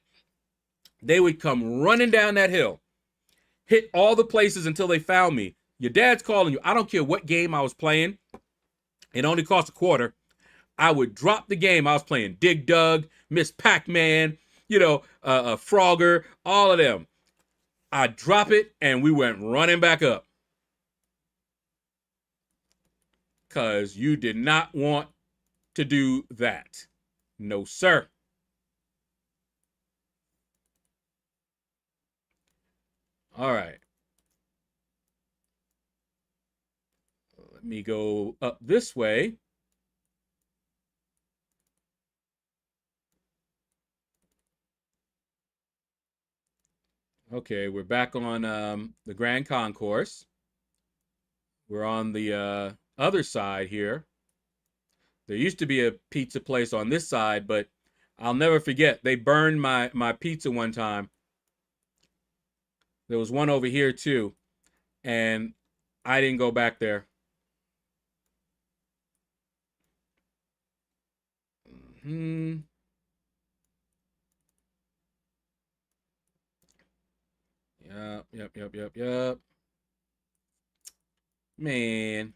They would come running down that hill, hit all the places until they found me. Your dad's calling you. I don't care what game I was playing. It only cost $0.25. I would drop the game I was playing. Dig Dug, Miss Pac-Man, Frogger, all of them. I'd drop it, and we went running back up. Because you did not want to do that. No, sir. All right. Let me go up this way. Okay, we're back on the Grand Concourse. We're on the other side here. There used to be a pizza place on this side, but I'll never forget. They burned my pizza one time. There was one over here too, and I didn't go back there. Yep. Man.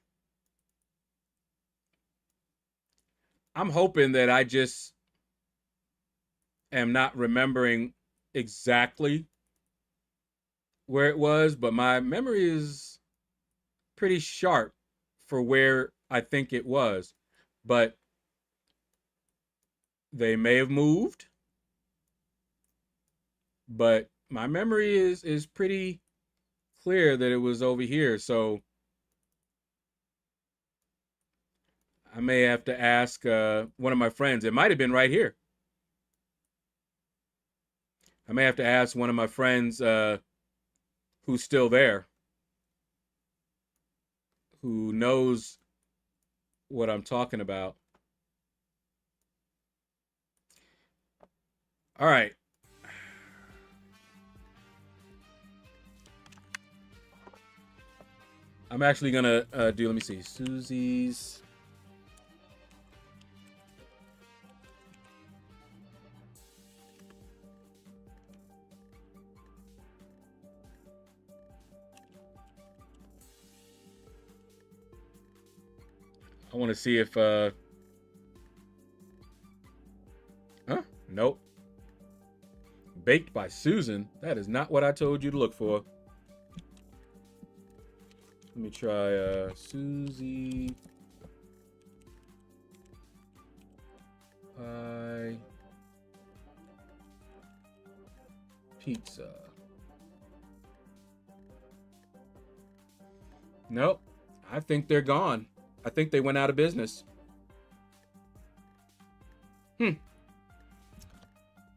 I'm hoping that I just am not remembering exactly where it was, but my memory is pretty sharp for where I think it was. But they may have moved, but my memory is pretty clear that it was over here. So I may have to ask one of my friends. It might have been right here. I may have to ask one of my friends who's still there, who knows what I'm talking about. All right. I'm actually gonna let me see, Susie's. I want to see if, nope. Baked by Susan. That is not what I told you to look for. Let me try, Susie. Pie. Pizza. Nope. I think they're gone. I think they went out of business.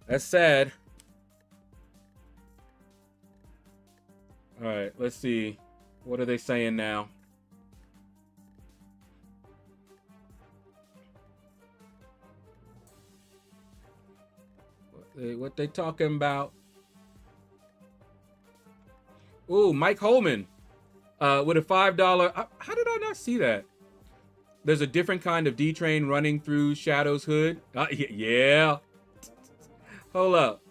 That's sad. All right, let's see. What are they saying now? What they talking about? Ooh, Mike Holman with a $5. How did I not see that? There's a different kind of D-Train running through Shadow's hood. Yeah. Hold up.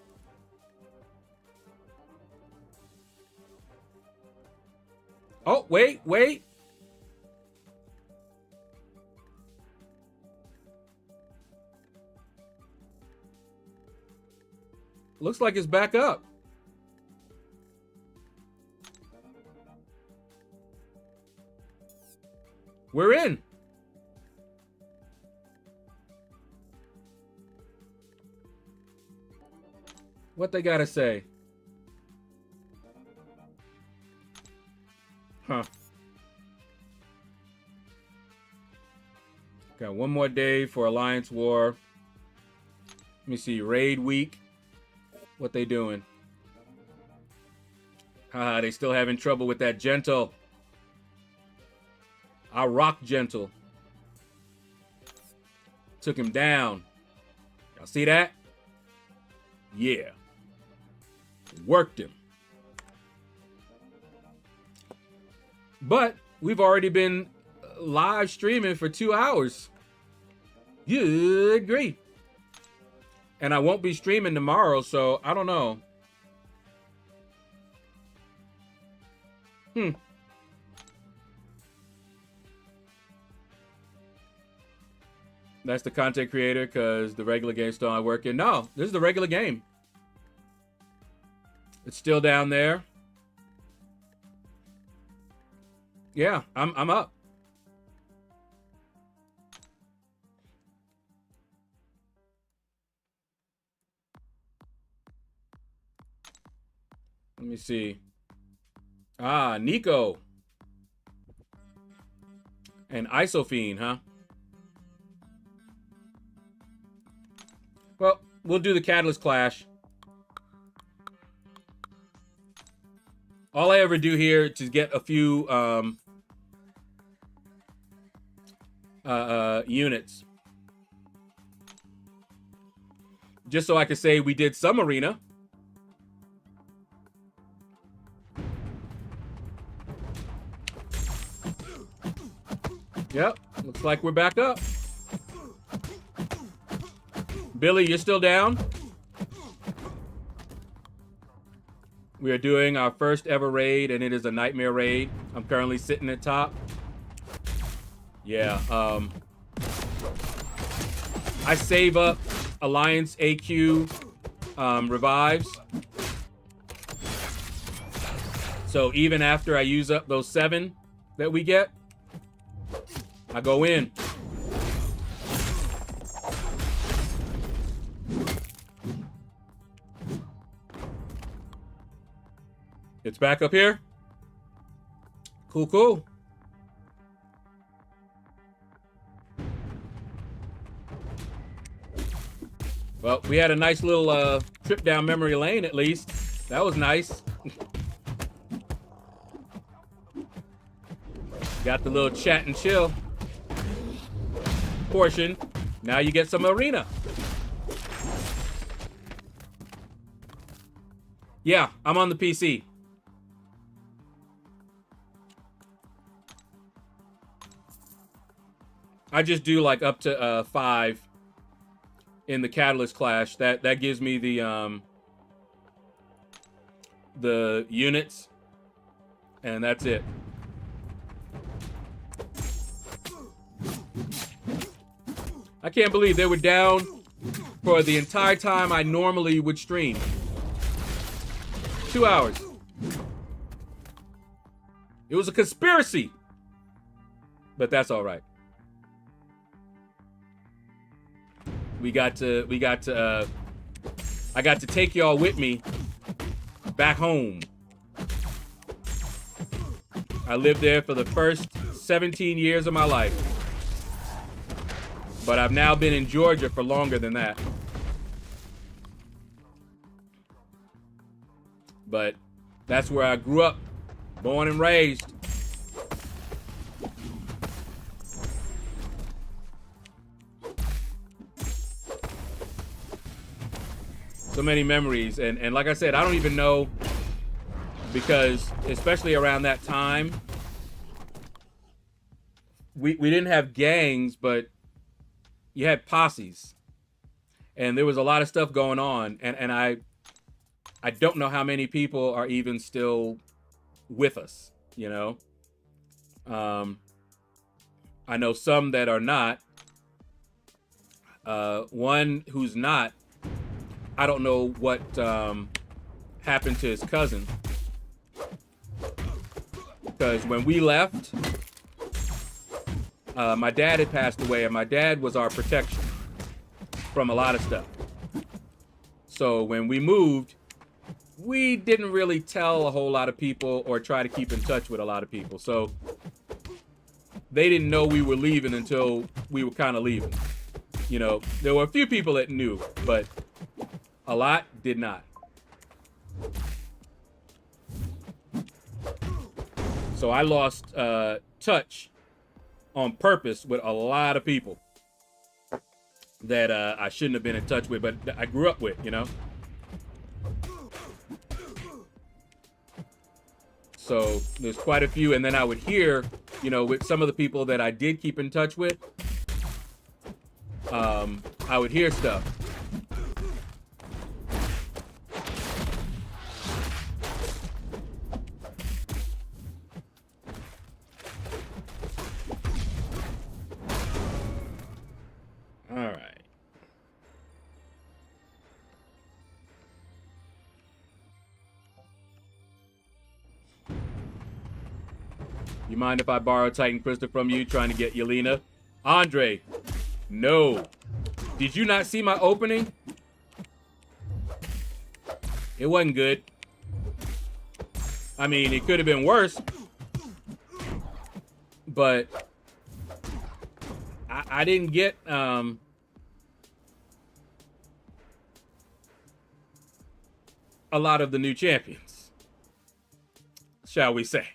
Oh, wait. Looks like it's back up. We're in. What they gotta say? Huh. Got one more day for Alliance War. Let me see. Raid week. What they doing? They still having trouble with that gentle. I rock gentle. Took him down. Y'all see that? Yeah. Worked him. But we've already been live streaming for 2 hours. Good grief. And I won't be streaming tomorrow, so I don't know. That's the content creator because the regular game still not working. No, this is the regular game. It's still down there. Yeah, I'm up. Let me see. Ah, Nico. And Isophene, huh? Well, we'll do the Catalyst Clash. All I ever do here is get a few units. Just so I can say we did some arena. Yep, looks like we're back up. Billy, you're still down? We are doing our first ever raid, and it is a nightmare raid. I'm currently sitting at top. Yeah, I save up Alliance AQ revives. So even after I use up those 7 that we get, I go in. It's back up here. Cool, cool. Well, we had a nice little trip down memory lane at least. That was nice. Got the little chat and chill portion. Now you get some arena. Yeah, I'm on the PC. I just do like up to 5 in the Catalyst Clash. That gives me the units, and that's it. I can't believe they were down for the entire time I normally would stream. 2 hours. It was a conspiracy, but that's all right. I got to take y'all with me back home. I lived there for the first 17 years of my life. But I've now been in Georgia for longer than that. But that's where I grew up, born and raised. So many memories, and like I said, I don't even know, because especially around that time, we didn't have gangs, but you had posses, and there was a lot of stuff going on, and I don't know how many people are even still with us, you know. I know some that are not. One who's not, I don't know what happened to his cousin, because when we left, my dad had passed away, and my dad was our protection from a lot of stuff. So when we moved, we didn't really tell a whole lot of people or try to keep in touch with a lot of people. So they didn't know we were leaving until we were kind of leaving. You know, there were a few people that knew, but a lot did not. So I lost touch on purpose with a lot of people that I shouldn't have been in touch with, but I grew up with, you know? So there's quite a few. And then I would hear, you know, with some of the people that I did keep in touch with, I would hear stuff. All right. You mind if I borrow Titan Crystal from you, trying to get Yelena? Andre, no. Did you not see my opening? It wasn't good. I mean, it could have been worse. But I didn't get a lot of the new champions, shall we say.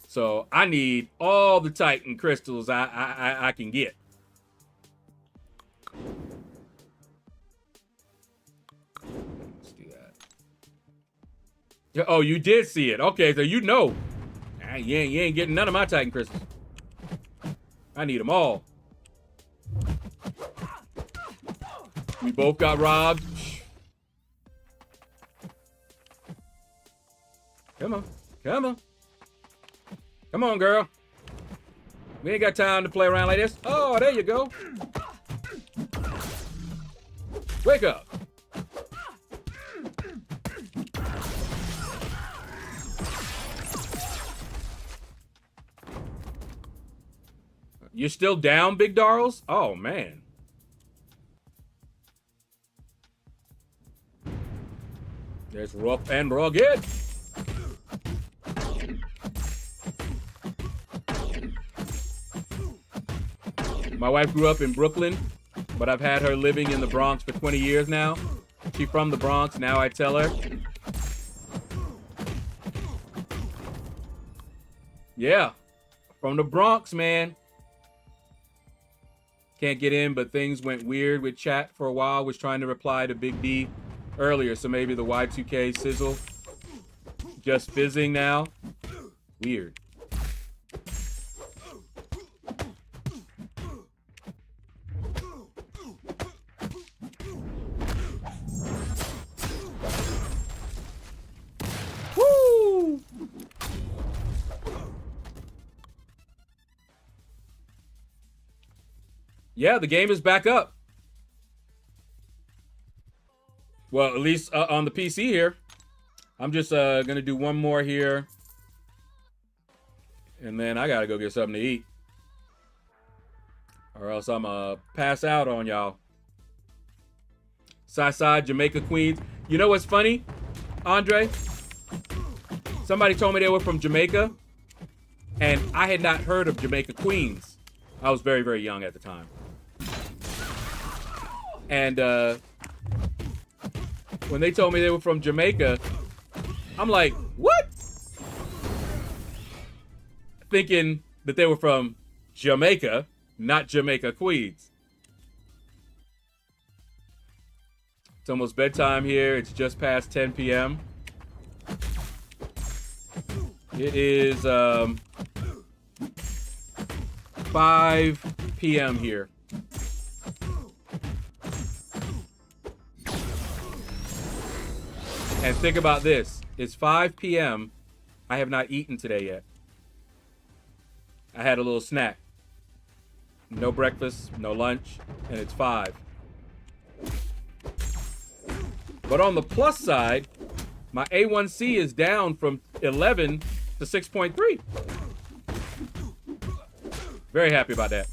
So I need all the Titan crystals I can get. Let's do that. Oh, you did see it. Okay, so you know. You ain't getting none of my Titan crystals. I need them all. We both got robbed. Come on. Come on. Come on, girl. We ain't got time to play around like this. Oh, there you go. Wake up. You're still down, Big Darls? Oh, man. There's rough and rugged. My wife grew up in Brooklyn, but I've had her living in the Bronx for 20 years now. She's from the Bronx, now I tell her. Yeah, from the Bronx, man. Can't get in, but things went weird with chat for a while. Was trying to reply to Big D earlier, so maybe the Y2K sizzle just fizzing now. Weird. Woo! Yeah, the game is back up. Well, at least on the PC here. I'm just gonna do one more here. And then I gotta go get something to eat. Or else I'm gonna pass out on y'all. Side Jamaica Queens. You know what's funny, Andre? Somebody told me they were from Jamaica. And I had not heard of Jamaica Queens. I was very, very young at the time. And when they told me they were from Jamaica, I'm like, what? Thinking that they were from Jamaica, not Jamaica Queens. It's almost bedtime here. It's just past 10 p.m. It is 5 p.m. here. And think about this. It's 5 p.m. I have not eaten today yet. I had a little snack. No breakfast, no lunch, and it's 5. But on the plus side, my A1C is down from 11 to 6.3. Very happy about that.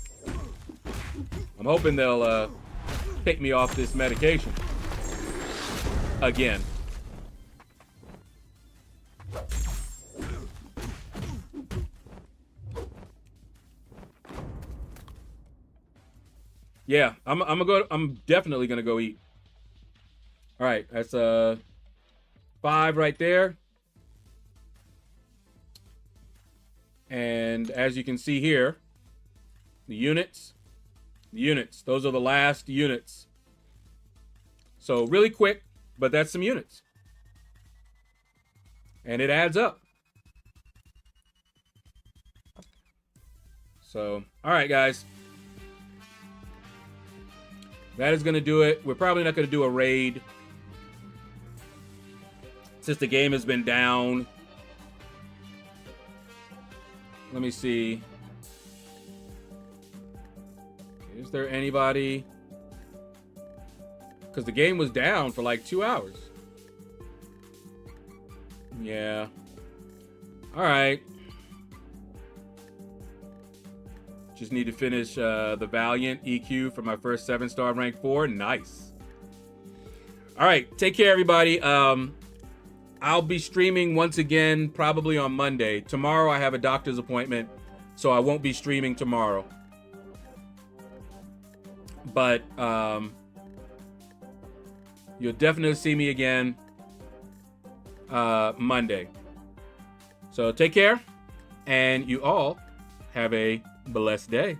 I'm hoping they'll take me off this medication again. Yeah, I'm definitely gonna go eat. All right, that's 5 right there. And as you can see here, the units, those are the last units. So really quick, but that's some units. And it adds up. So, all right, guys. That is going to do it. We're probably not going to do a raid since the game has been down. Let me see. Is there anybody? Because the game was down for like 2 hours. Yeah. All right. Just need to finish the Valiant EQ for my first 7-star rank 4. Nice. All right. Take care, everybody. I'll be streaming once again probably on Monday. Tomorrow I have a doctor's appointment, so I won't be streaming tomorrow. But you'll definitely see me again Monday. So take care, and you all have a blessed day.